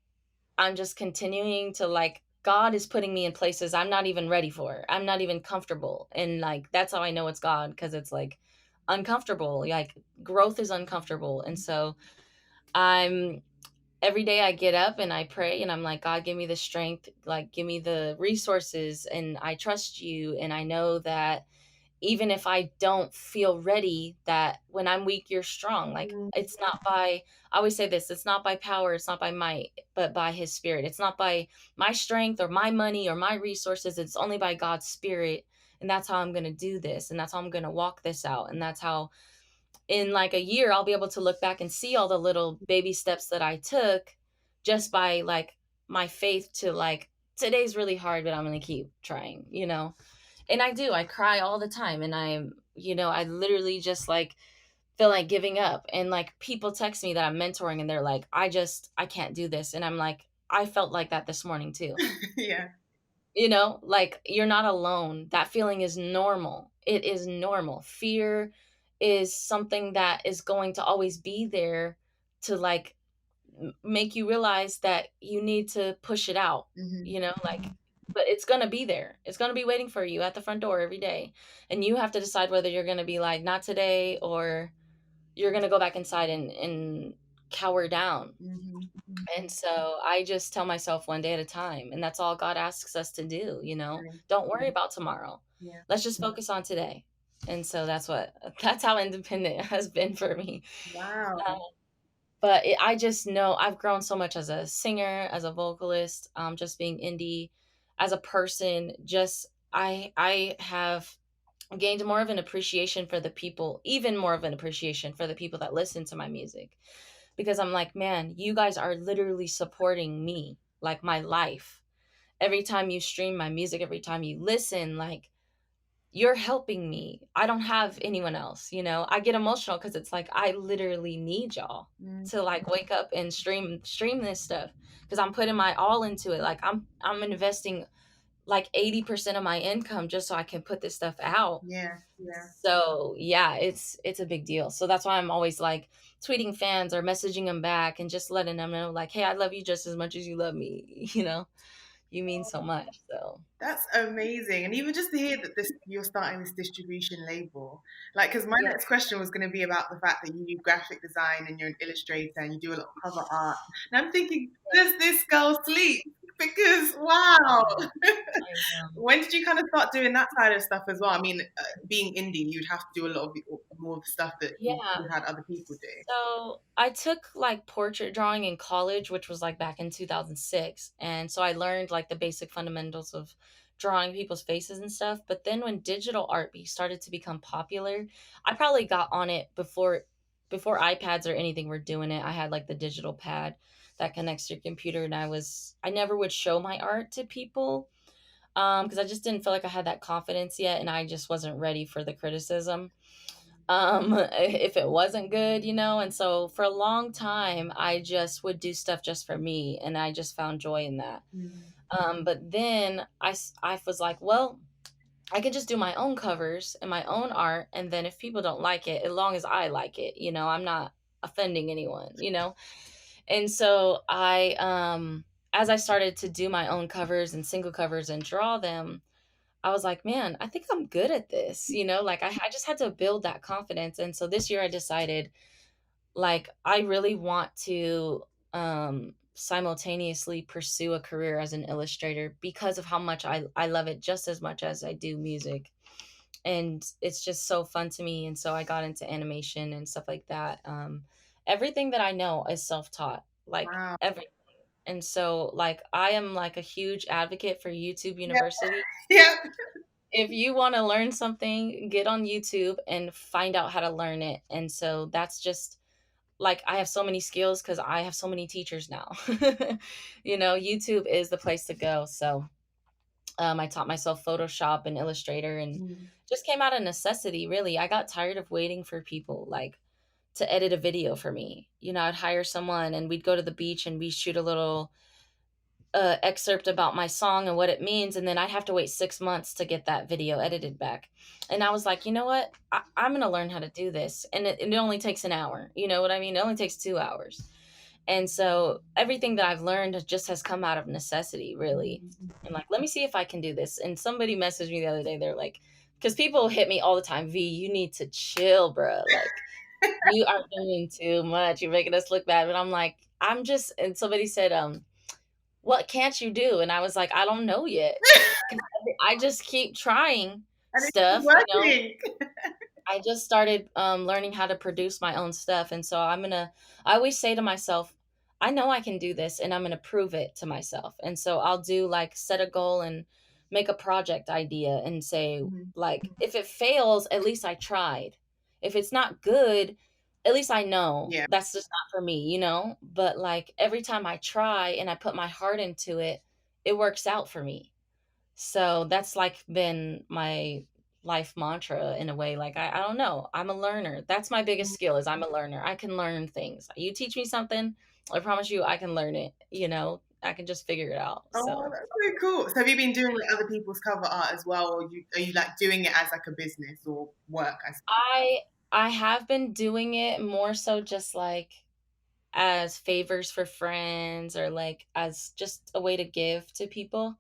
Speaker 3: I'm just continuing to, like, God is putting me in places I'm not even ready for. I'm not even comfortable. And like, that's how I know it's God, because it's like uncomfortable. Like, growth is uncomfortable. And so I'm every day I get up and I pray and I'm like, God, give me the strength, like, give me the resources. And I trust you. And I know that even if I don't feel ready, that when I'm weak, you're strong. Like, it's not by, I always say this, it's not by power, it's not by might, but by his spirit. It's not by my strength or my money or my resources. It's only by God's spirit. And that's how I'm going to do this. And that's how I'm going to walk this out. And that's how in like a year, I'll be able to look back and see all the little baby steps that I took just by like my faith to, like, today's really hard, but I'm going to keep trying. And I do. I cry all the time. And I literally just like feel like giving up. And like, people text me that I'm mentoring and they're like, I can't do this. And I'm like, I felt like that this morning too.
Speaker 2: Yeah.
Speaker 3: Like, you're not alone. That feeling is normal. It is normal. Fear is something that is going to always be there to, like, make you realize that you need to push it out, like, but it's going to be there. It's going to be waiting for you at the front door every day. And you have to decide whether you're going to be like, not today, or you're going to go back inside and cower down. And so I just tell myself one day at a time. And that's all God asks us to do. Don't worry about tomorrow.
Speaker 2: Yeah.
Speaker 3: Let's just focus on today. And so that's how independent has been for me.
Speaker 2: Wow.
Speaker 3: But I just know I've grown so much as a singer, as a vocalist, just being indie, as a person. Just I have gained more of an appreciation for the people, even more of an appreciation for the people that listen to my music, because I'm like, man, you guys are literally supporting me, like my life. Every time you stream my music, every time you listen, like, you're helping me. I don't have anyone else. I get emotional because it's like, I literally need y'all to, like, wake up and stream this stuff, because I'm putting my all into it. Like, I'm investing like 80% of my income just so I can put this stuff out.
Speaker 2: Yeah.
Speaker 3: So yeah, it's a big deal. So that's why I'm always like tweeting fans or messaging them back and just letting them know, like, hey, I love you just as much as you love me. You mean so much. So
Speaker 2: That's amazing. And even just to hear that you're starting this distribution label, like, because my next question was going to be about the fact that you do graphic design and you're an illustrator and you do a lot of cover art. And I'm thinking, does this girl sleep? Because, wow. When did you kind of start doing that side of stuff as well? I mean, being indie, you'd have to do a lot of more of the stuff that you had other people do.
Speaker 3: So I took like portrait drawing in college, which was like back in 2006. And so I learned like the basic fundamentals of drawing people's faces and stuff. But then when digital art started to become popular, I probably got on it before iPads or anything were doing it. I had like the digital pad that connects to your computer, and I never would show my art to people because I just didn't feel like I had that confidence yet, and I just wasn't ready for the criticism if it wasn't good. And so for a long time I just would do stuff just for me, and I just found joy in that. But then I was like, well, I could just do my own covers and my own art, and then if people don't like it, as long as I like it, I'm not offending anyone. And so as I started to do my own covers and single covers and draw them, I was like, man, I think I'm good at this. Like, I just had to build that confidence. And so this year I decided, like, I really want to simultaneously pursue a career as an illustrator because of how much I love it just as much as I do music. and it's just so fun to me. And so I got into animation and stuff like that. Everything that I know is self-taught, like
Speaker 2: Wow.
Speaker 3: everything. And so like I am like a huge advocate for YouTube
Speaker 2: Yeah.
Speaker 3: University.
Speaker 2: Yeah.
Speaker 3: If you want to learn something, get on YouTube and find out how to learn it. And so that's just like I have so many skills because I have so many teachers now. YouTube is the place to go. So I taught myself Photoshop and Illustrator, and
Speaker 2: Mm.
Speaker 3: just came out of necessity, really. I got tired of waiting for people like to edit a video for me. I'd hire someone and we'd go to the beach and we shoot a little excerpt about my song and what it means, and then I'd have to wait 6 months to get that video edited back. And I was like, you know what? I'm going to learn how to do this. And it only takes an hour. You know what I mean? It only takes 2 hours. And so everything that I've learned just has come out of necessity, really. And like, let me see if I can do this. And somebody messaged me the other day. They're like, because people hit me all the time, V, you need to chill, bro. Like, you are doing too much. You're making us look bad. But I'm like, and somebody said, what can't you do? And I was like, I don't know yet. 'Cause I just keep trying
Speaker 2: And it's
Speaker 3: stuff,
Speaker 2: working.
Speaker 3: I just started learning how to produce my own stuff. And so I always say to myself, I know I can do this and I'm going to prove it to myself. And so I'll do like set a goal and make a project idea and say,
Speaker 2: Mhm.
Speaker 3: like, if it fails, at least I tried. If it's not good, at least I know
Speaker 2: Yeah.
Speaker 3: that's just not for me. But like every time I try and I put my heart into it, it works out for me. So that's like been my life mantra in a way. Like I don't know. I'm a learner. That's my biggest skill is I'm a learner. I can learn things. You teach me something, I promise you I can learn it. I can just figure it out.
Speaker 2: Oh,
Speaker 3: So
Speaker 2: that's so cool. So have you been doing like other people's cover art as well, or are you like doing it as like a business or work?
Speaker 3: I I have been doing it more so just like as favors for friends or like as just a way to give to people.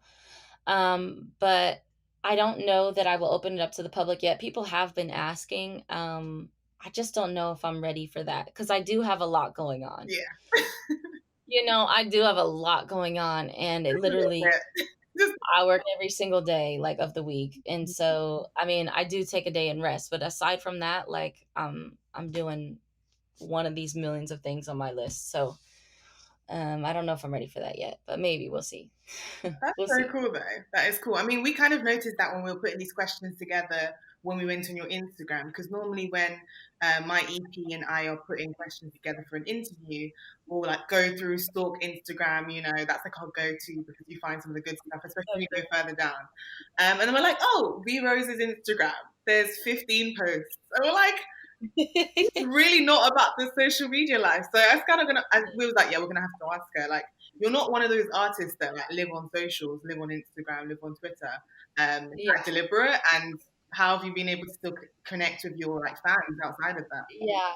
Speaker 3: But I don't know that I will open it up to the public yet. People have been asking. I just don't know if I'm ready for that because I do have a lot going on.
Speaker 2: Yeah.
Speaker 3: I do have a lot going on, and it
Speaker 2: Just a little
Speaker 3: literally,
Speaker 2: bit. Just
Speaker 3: I work every single day, like of the week. And so, I mean, I do take a day and rest, but aside from that, like, I'm doing one of these millions of things on my list. So, I don't know if I'm ready for that yet, but maybe we'll see.
Speaker 2: That's
Speaker 3: We'll
Speaker 2: so
Speaker 3: see.
Speaker 2: cool, though. That is cool. I mean, we kind of noticed that when we were putting these questions together when we went on your Instagram, because normally when my EP and I are putting questions together for an interview, we'll like go through stalk Instagram. That's like our go-to because you find some of the good stuff, especially when you go further down. And then we're like, oh, V.Rose's Instagram. There's 15 posts, and we're like, really not about the social media life. So I was kind of we was like, yeah, we're gonna have to ask her. Like, you're not one of those artists that like live on socials, live on Instagram, live on Twitter.
Speaker 3: Yeah.
Speaker 2: Quite deliberate. And how have you been able to still connect with your like fans outside of
Speaker 3: Yeah.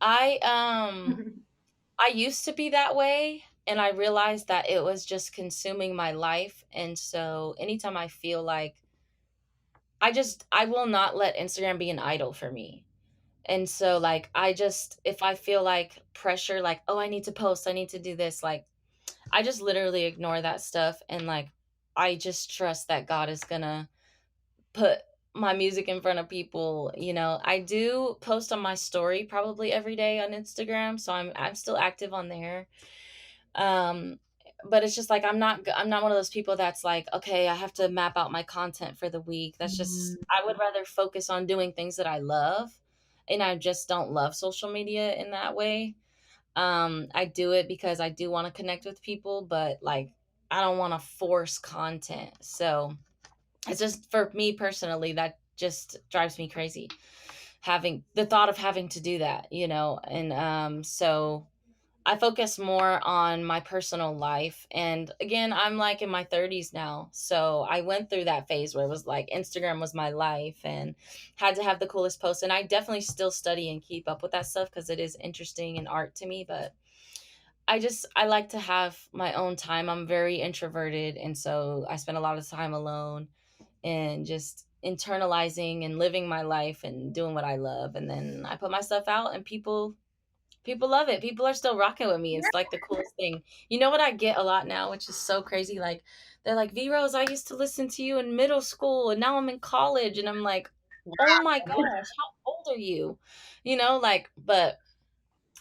Speaker 3: I
Speaker 2: that?
Speaker 3: I used to be that way, and I realized that it was just consuming my life. And so anytime I feel like I will not let Instagram be an idol for me. And so like if I feel like pressure, like, oh, I need to post, I need to do this, like I just literally ignore that stuff, and like I just trust that God is gonna put my music in front of people. I do post on my story probably every day on Instagram, so I'm still active on there. Um but it's just like I'm not one of those people that's like, okay, I have to map out my content for the week. That's just, I would rather focus on doing things that I love, and I just don't love social media in that way. I do it because I do want to connect with people, but like I don't want to force content. So it's just, for me personally, that just drives me crazy, having the thought of having to do that. And so I focus more on my personal life. And again, I'm like in my 30s now. So I went through that phase where it was like Instagram was my life and had to have the coolest posts. And I definitely still study and keep up with that stuff because it is interesting and art to me. But I like to have my own time. I'm very introverted. And so I spend a lot of time alone and just internalizing and living my life and doing what I love. And then I put my stuff out, and people love it. People are still rocking with me. It's like the coolest thing. You know what I get a lot now, which is so crazy? Like, they're like, V-Rose, I used to listen to you in middle school and now I'm in college. And I'm like, oh my gosh, how old are you? Like, but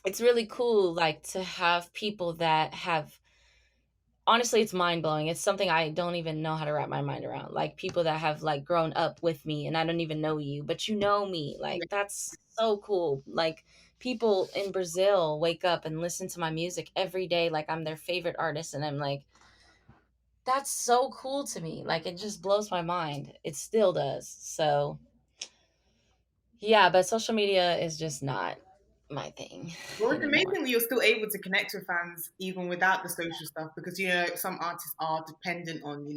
Speaker 3: it's really cool, like, to have people that have, honestly, it's mind blowing. It's something I don't even know how to wrap my mind around. Like, people that have like grown up with me and I don't even know you, but you know me.
Speaker 2: Yeah.
Speaker 3: Like, that's so cool. Like, people in Brazil wake up and listen to my music every day like I'm their favorite artist, and I'm like, that's so cool to me. Like, it just blows my mind. It still does. So, yeah, but social media is just not my thing
Speaker 2: Well, it's
Speaker 3: anymore.
Speaker 2: amazing that you're still able to connect with fans even without the social stuff because, some artists are dependent on,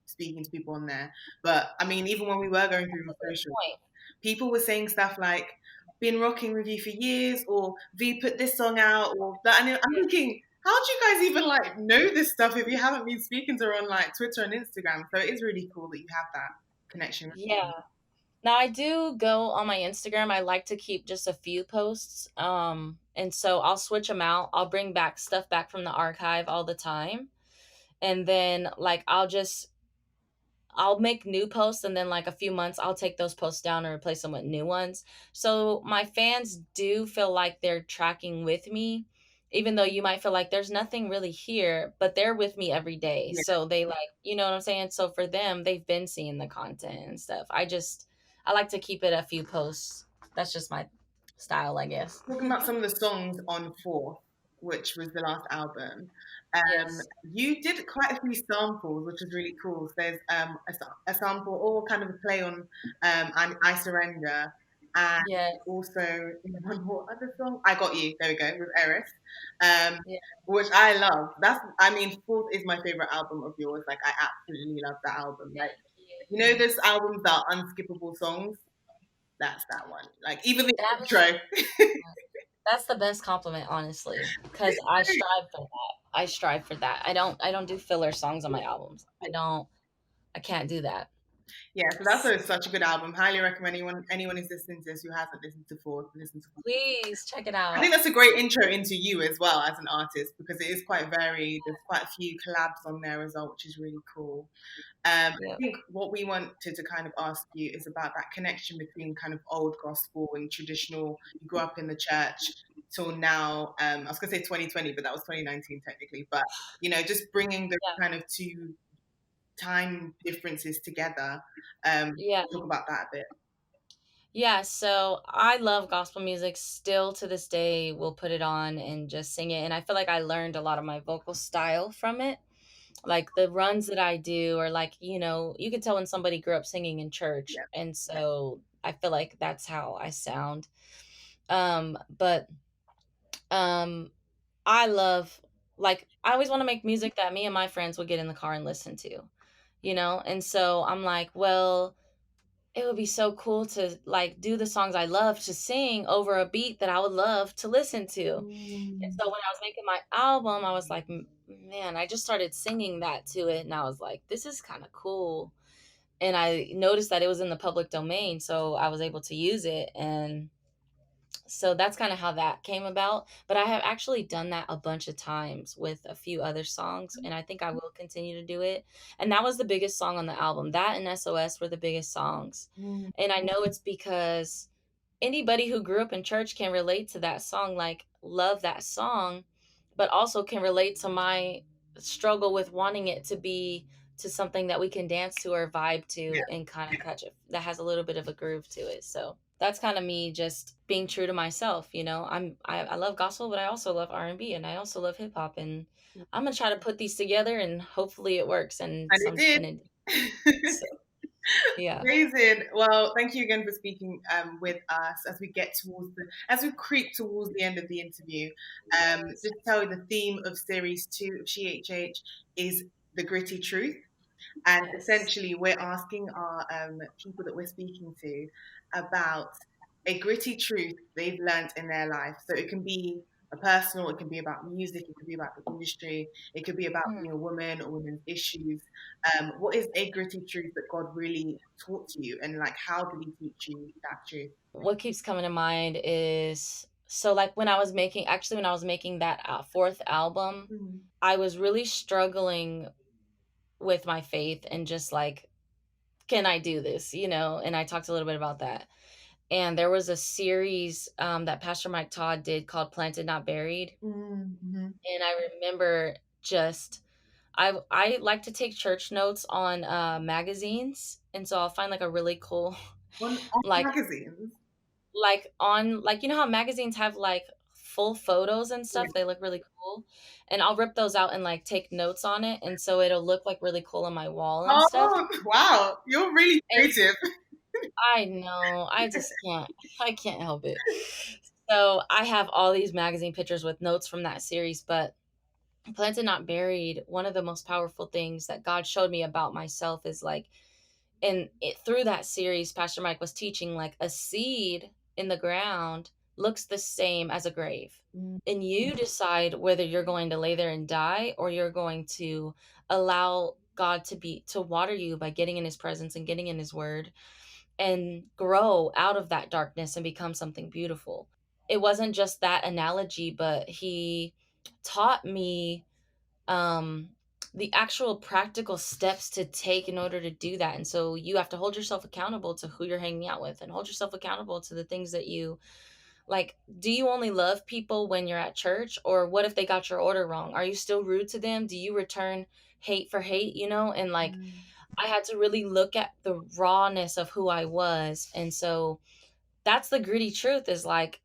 Speaker 2: speaking to people on there. But I mean, even when we were going through
Speaker 3: Great
Speaker 2: social,
Speaker 3: point.
Speaker 2: people were saying stuff like, been rocking with you for years, or V put this song out, or that. And I'm thinking, how do you guys even like know this stuff if you haven't been speaking to her on like Twitter and Instagram? So it is really cool that you have that connection.
Speaker 3: Yeah. Now I do go on my Instagram. I like to keep just a few posts. And so I'll switch them out. I'll bring back stuff back from the archive all the time. And then like I'll make new posts, and then like a few months I'll take those posts down and replace them with new ones. So my fans do feel like they're tracking with me, even though you might feel like there's nothing really here, but they're with me every day.
Speaker 2: Yeah.
Speaker 3: So they like, you know what I'm saying? So for them, they've been seeing the content and stuff. I like to keep it a few posts. That's just my style, I guess.
Speaker 2: Talking about some of the songs on Fourth, which was the last album,
Speaker 3: Yes.
Speaker 2: you did quite a few samples, which is really cool. So there's a sample, or kind of a play on I Surrender, and
Speaker 3: Yes.
Speaker 2: also one more other song, I Got You, there we go, with Eris, um,
Speaker 3: Yeah.
Speaker 2: which I love. I mean, Fourth is my favorite album of yours. Like, I absolutely love that album. Like,
Speaker 3: Thank you.
Speaker 2: those albums that are unskippable songs? That's that one. Like, even the
Speaker 3: That was
Speaker 2: intro.
Speaker 3: That's the best compliment, honestly, because I strive for that. I strive for that. I don't do filler songs on my albums. I can't do that.
Speaker 2: Yeah, so that's such a good album. Highly recommend anyone who's listening to this who hasn't listened to Fourth, listen to Fourth.
Speaker 3: Please check it
Speaker 2: I think
Speaker 3: out.
Speaker 2: that's a great intro into you as well as an artist because it is quite varied. There's quite a few collabs on there as well, which is really cool. I
Speaker 3: Yep.
Speaker 2: think what we wanted to kind of ask you is about that connection between kind of old gospel and traditional. You grew up in the church till now. I was going to say 2020, but that was 2019 technically. But just bringing the
Speaker 3: Yeah.
Speaker 2: kind of two time differences together.
Speaker 3: Yeah.
Speaker 2: Talk about that a bit.
Speaker 3: Yeah, so I love gospel music. Still to this day, we'll put it on and just sing it. And I feel like I learned a lot of my vocal style from it. Like the runs that I do, or like, you can tell when somebody grew up singing in church.
Speaker 2: Yeah.
Speaker 3: And so I feel like that's how I sound. But um I love, like, I always want to make music that me and my friends would get in the car and listen to. And so I'm like, well, it would be so cool to like do the songs I love to sing over a beat that I would love to listen to. And
Speaker 2: Mm.
Speaker 3: so when I was making my album, I was like, Man, I just started singing that to it, and I was like, this is kind of cool. And I noticed that it was in the public domain, so I was able to use it. And so that's kind of how that came about. But I have actually done that a bunch of times with a few other songs, and I think I will continue to do it. And that was the biggest song on the album. That and SOS were the biggest songs.
Speaker 2: Mm.
Speaker 3: And I know it's because anybody who grew up in church can relate to that song, like love that song, but also can relate to my struggle with wanting it to be to something that we can dance to or vibe to and kind of catch it, that has a little bit of a groove to it. So that's kind of me just being true to myself. I love gospel, but I also love R&B, and I also love hip hop, and I'm gonna try to put these together, and hopefully it works. And
Speaker 2: And it did.
Speaker 3: so yeah.
Speaker 2: Amazing. Well, thank you again for speaking with us as we as we creep towards the end of the interview.
Speaker 3: Yes.
Speaker 2: Just to tell you the theme of series 2 of SheHH is the gritty truth. And
Speaker 3: Yes.
Speaker 2: essentially, we're asking our people that we're speaking to about a gritty truth they've learned in their life. So it can be a personal, it can be about music, it could be about the industry, it could be about
Speaker 3: Hmm.
Speaker 2: being a woman or women's issues. What is a gritty truth that God really taught you, and like how did He teach you that truth?
Speaker 3: What keeps coming to mind is, so like when I was making that fourth album,
Speaker 2: Mm.
Speaker 3: I was really struggling with my faith, and just like can I do this? And I talked a little bit about that. And there was a series that Pastor Mike Todd did called Planted Not Buried.
Speaker 2: Mm-hmm.
Speaker 3: And I remember just I like to take church notes on magazines, and so I'll find like a really cool
Speaker 2: On
Speaker 3: like
Speaker 2: magazines.
Speaker 3: on like how magazines have like full photos and
Speaker 2: Yeah.
Speaker 3: stuff, they look really cool, and I'll rip those out and like take notes on it, and so it'll look like really cool on my wall and stuff.
Speaker 2: Oh, wow. You're really
Speaker 3: And
Speaker 2: creative.
Speaker 3: I know, I just can't help it. So I have all these magazine pictures with notes from that series, but Planted Not Buried, one of the most powerful things that God showed me about myself is like, through that series, Pastor Mike was teaching like a seed in the ground looks the same as a grave.
Speaker 2: Mm,
Speaker 3: And you decide whether you're going to lay there and die, or you're going to allow God to water you by getting in his presence and getting in his word and grow out of that darkness and become something beautiful. It wasn't just that analogy, but he taught me um the actual practical steps to take in order to do that. And so you have to hold yourself accountable to who you're hanging out with, and hold yourself accountable to the things that you like. Do you only love people when you're at church, or what if they got your order wrong? Are you still rude to them? Do you return hate for hate? And like,
Speaker 2: mm,
Speaker 3: I had to really look at the rawness of who I was. And so that's the gritty truth, is like,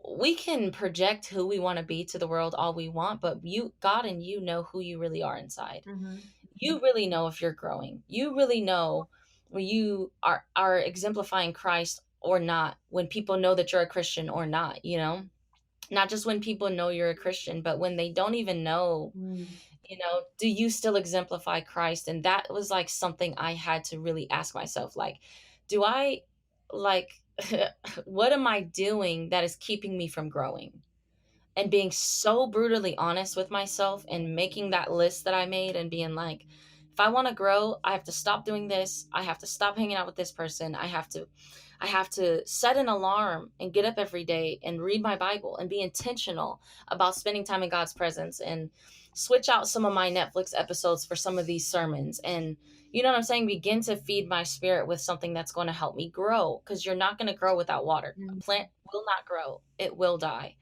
Speaker 3: we can project who we want to be to the world all we want, but God and you know who you really are inside.
Speaker 2: mm-hmm.
Speaker 3: You really know if you're growing. You really know when you are exemplifying Christ or not, when people know that you're a Christian or not, not just when people know you're a Christian, but when they don't even know,
Speaker 2: Mm,
Speaker 3: do you still exemplify Christ? And that was like something I had to really ask myself, like, do I like what am I doing that is keeping me from growing? And being so brutally honest with myself, and making that list that I made, and being like, if I want to grow, I have to stop doing this. I have to stop hanging out with this person. I have to set an alarm and get up every day and read my Bible and be intentional about spending time in God's presence, and switch out some of my Netflix episodes for some of these sermons. And you know what I'm saying? Begin to feed my spirit with something that's going to help me grow, because you're not going to grow without water. A
Speaker 2: mm,
Speaker 3: plant will not grow, it will die.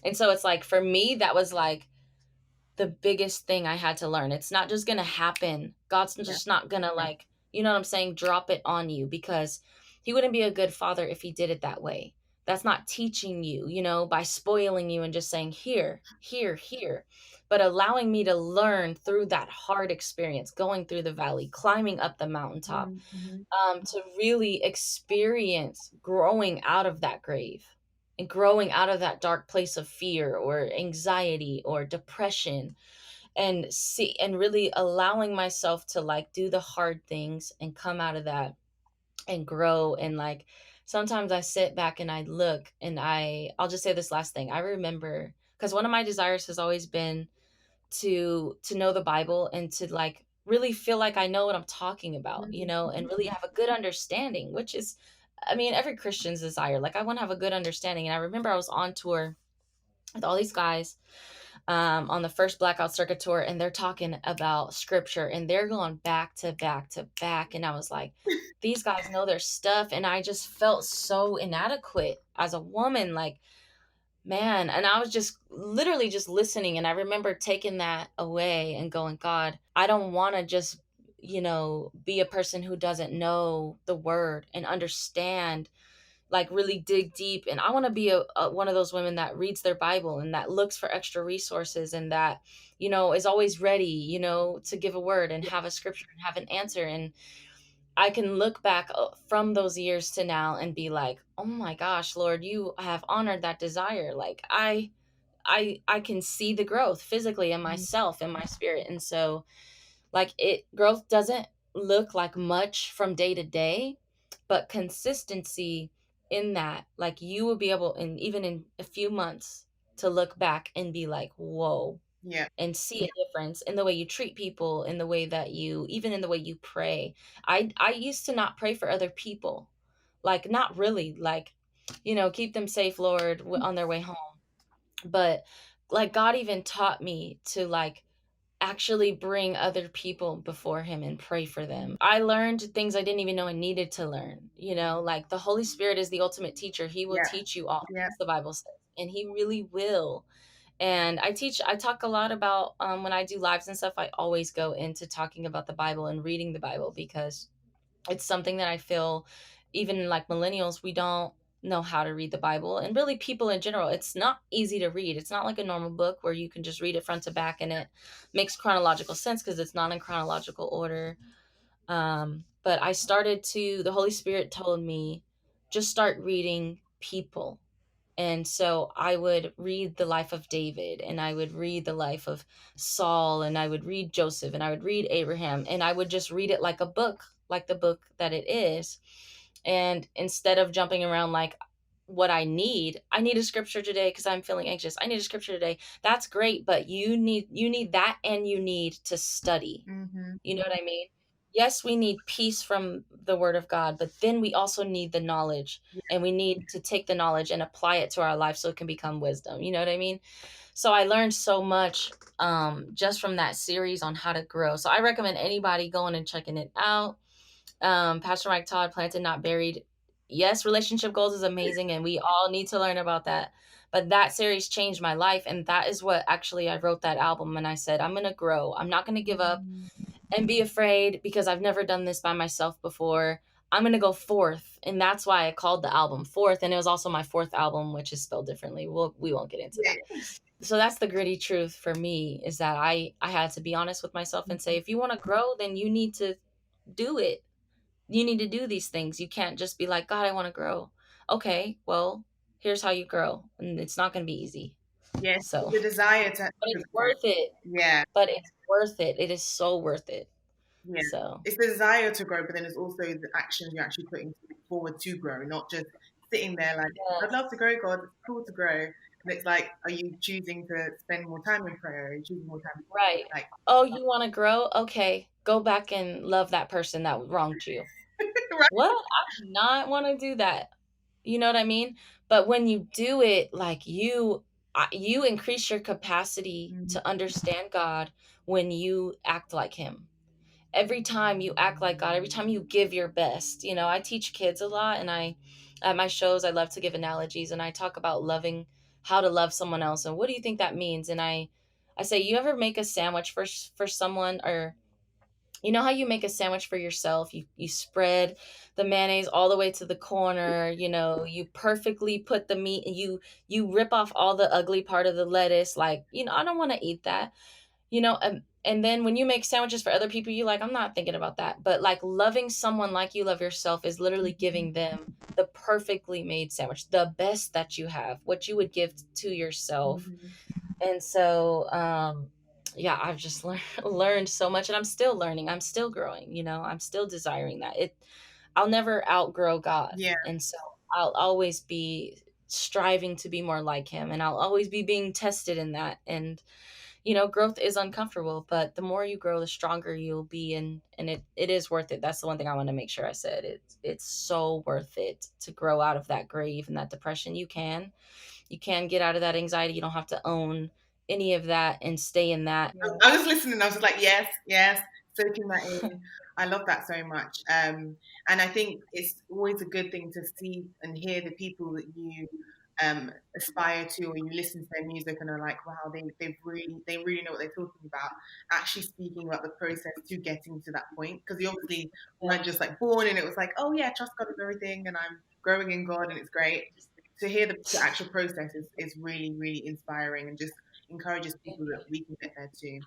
Speaker 3: And so it's like, for me, that was like the biggest thing I had to learn. It's not just going to happen. God's
Speaker 2: yeah.
Speaker 3: just not going to, like, you know what I'm saying, drop it on you, because he wouldn't be a good father if he did it that way. That's not teaching you, by spoiling you and just saying, here, here, here, but allowing me to learn through that hard experience, going through the valley, climbing up the mountaintop,
Speaker 2: Mm-hmm.
Speaker 3: to really experience growing out of that grave, and growing out of that dark place of fear or anxiety or depression, and really allowing myself to like do the hard things and come out of that and grow. And like, sometimes I sit back and I look, and I'll just say this last thing. I remember, because one of my desires has always been to know the Bible, and to like really feel like I know what I'm talking about, and really have a good understanding, which is, I mean, every Christian's desire. Like, I want to have a good understanding. And I remember I was on tour with all these guys on the first Blackout Circuit tour, and they're talking about scripture, and they're going back to back to back. And I was like, these guys know their stuff. And I just felt so inadequate as a woman. Like, man, and I was just literally just listening, and I remember taking that away and going, God, I don't want to just, be a person who doesn't know the word and understand, like really dig deep. And I want to be one of those women that reads their Bible, and that looks for extra resources, and that, is always ready, to give a word and have a scripture and have an answer. And I can look back from those years to now and be like, oh my gosh, Lord, you have honored that desire. Like, I can see the growth physically in myself and my spirit. And so, like, growth doesn't look like much from day to day, but consistency in that, like, you will be able, and even in a few months, to look back and be like, whoa,
Speaker 2: Yeah.
Speaker 3: and see a difference in the way you treat people, in the way that even in the way you pray. I used to not pray for other people, like, not really, like, keep them safe, Lord, on their way home. But like, God even taught me to like actually bring other people before him and pray for them. I learned things I didn't even know I needed to learn. Like the Holy Spirit is the ultimate teacher. He will
Speaker 2: Yeah.
Speaker 3: teach you all
Speaker 2: Yeah.
Speaker 3: things, the Bible says, and he really will. And I talk a lot about, when I do lives and stuff, I always go into talking about the Bible and reading the Bible, because it's something that I feel, even like millennials, we don't know how to read the Bible, and really people in general. It's not easy to read. It's not like a normal book where you can just read it front to back and it makes chronological sense, because it's not in chronological order. But the Holy Spirit told me, just start reading people. And so I would read the life of David, and I would read the life of Saul, and I would read Joseph, and I would read Abraham, and I would just read it like a book, like the book that it is. And instead of jumping around like, I need a scripture today because I'm feeling anxious. I need a scripture today. That's great, but you need that, and you need to study.
Speaker 2: Mm-hmm.
Speaker 3: You know what I mean? Yes, we need peace from the word of God, but then we also need the knowledge, and we need to take the knowledge and apply it to our life so it can become wisdom. You know what I mean? So I learned so much, just from that series on how to grow. So I recommend anybody going and checking it out. Pastor Mike Todd, Planted Not Buried. Yes, relationship goals is amazing, and we all need to learn about that. But that series changed my life, and that is what actually I wrote that album, and I said, I'm going to grow. I'm not going to give up and be afraid, because I've never done this by myself before. I'm going to go forth. And that's why I called the album Fourth. And it was also my fourth album, which is spelled differently. We won't get into that. So that's the gritty truth for me, is that I had to be honest with myself and say, if you want to grow, then you need to do it. You need to do these things. You can't just be like, God, I want to grow. Okay, well, here's how you grow. And it's not going to be easy.
Speaker 2: Yes,
Speaker 3: So,
Speaker 2: the desire to
Speaker 3: but it's worth it.
Speaker 2: yeah,
Speaker 3: But it's worth it. It is so worth it.
Speaker 2: yeah.
Speaker 3: So,
Speaker 2: It's the desire to grow, but then it's also the actions you're actually putting forward to grow, not just sitting there like, I'd
Speaker 3: yes.
Speaker 2: love to grow, God, it's cool to grow. And it's like, are you choosing to spend more time in prayer? Are you choosing more time?
Speaker 3: Right.
Speaker 2: Like,
Speaker 3: Oh, you want to grow? Okay. Go back and love that person that wronged you.
Speaker 2: right?
Speaker 3: What? I do not want to do that. You know what I mean? But when you do it, like you increase your capacity
Speaker 2: Mhm.
Speaker 3: to understand God when you act like him. Every time you act like God, every time you give your best. I teach kids a lot, and at my shows I love to give analogies, and I talk about loving, how to love someone else, and what do you think that means? And I say, you ever make a sandwich for someone, or you know how you make a sandwich for yourself? You spread the mayonnaise all the way to the corner, you perfectly put the meat, and you rip off all the ugly part of the lettuce, like, I don't want to eat that. And then when you make sandwiches for other people, you like, I'm not thinking about that. But like loving someone like you love yourself is literally giving them the perfectly made sandwich, the best that you have, what you would give to yourself.
Speaker 2: Mhm.
Speaker 3: And so, yeah, I've just learned so much, and I'm still learning. I'm still growing, I'm still desiring that. I'll never outgrow God.
Speaker 2: Yeah.
Speaker 3: And so I'll always be striving to be more like him, and I'll always be being tested in that. And growth is uncomfortable, but the more you grow, the stronger you'll be, and it is worth it. That's the one thing I want to make sure I said. It's so worth it to grow out of that grave and that depression. You can get out of that anxiety. You don't have to own any of that and stay in that.
Speaker 2: I was listening. I was just like, yes, yes, soaking that in. I love that so much. And I think it's always a good thing to see and hear the people that you aspire to, or you listen to their music and are like, wow, they really know what they're talking about. Actually speaking about the process to getting to that point, because you obviously weren't just like born and it was like, oh yeah, trust God with everything, and I'm growing in God and it's great. To hear the actual process is really, really inspiring, and just encourages people that we can get there too.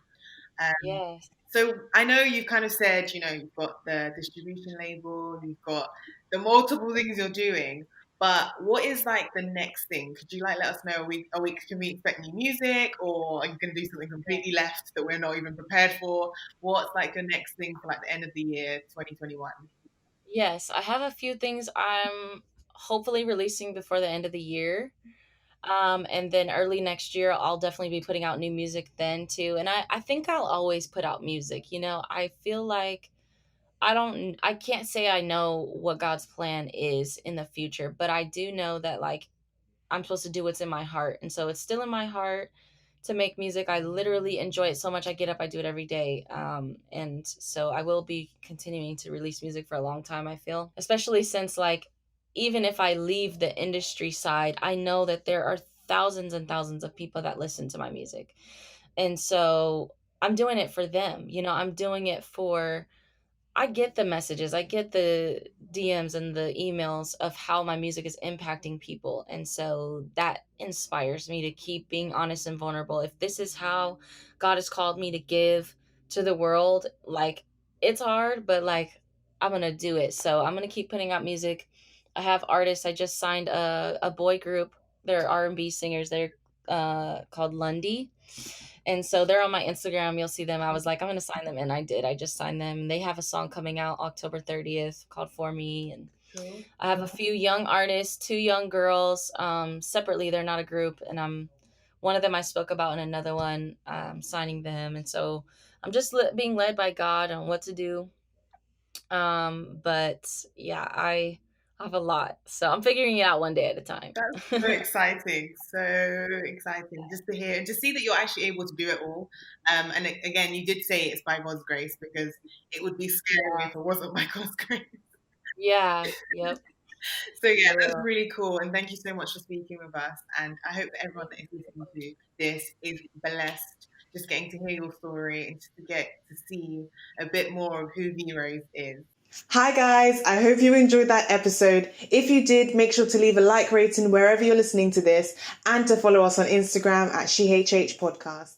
Speaker 2: Um,
Speaker 3: Yes.
Speaker 2: so I know you've kind of said, you've got the distribution label, you've got the multiple things you're doing, but what is like the next thing? Could you like let us know, can we expect new music, or are you going to do something completely left that we're not even prepared for? What's like the next thing for like the end of the year, 2021?
Speaker 3: Yes, I have a few things I'm hopefully releasing before the end of the year. And then early next year, I'll definitely be putting out new music then too. And I think I'll always put out music. I feel like I can't say I know what God's plan is in the future, but I do know that like I'm supposed to do what's in my heart. And so it's still in my heart to make music. I literally enjoy it so much. I get up, I do it every day. And so I will be continuing to release music for a long time, I feel, especially since, like, even if I leave the industry side, I know that there are thousands and thousands of people that listen to my music. And so I'm doing it for them. I'm doing it for, I get the messages, I get the DMs and the emails of how my music is impacting people. And so that inspires me to keep being honest and vulnerable. If this is how God has called me to give to the world, like, it's hard, but like, I'm going to do it. So I'm going to keep putting out music. I have artists. I just signed a boy group. They're R&B singers. They're called Lundy. And so they're on my Instagram. You'll see them. I was like, I'm going to sign them. And I did. I just signed them. They have a song coming out October 30th called For Me. And
Speaker 2: Cool.
Speaker 3: I have a few young artists, 2 young girls. Separately, they're not a group. And one of them I spoke about, and another one, signing them. And so I'm just being led by God on what to do. But yeah, I have a lot. So I'm figuring it out one day at a time.
Speaker 2: That's so exciting, so exciting just to hear and to see that you're actually able to do it all. And again, you did say it's by God's grace, because it would be scary if it wasn't by God's grace.
Speaker 3: Yeah. Yep.
Speaker 2: So yeah,
Speaker 3: For
Speaker 2: that's
Speaker 3: real.
Speaker 2: really cool. And thank you so much for speaking with us. And I hope that everyone that is listening to this is blessed, just getting to hear your story and just to get to see a bit more of who V.Rose is. Hi guys, I hope you enjoyed that episode. If you did, make sure to leave a like rating wherever you're listening to this, and to follow us on Instagram at SheHH Podcast.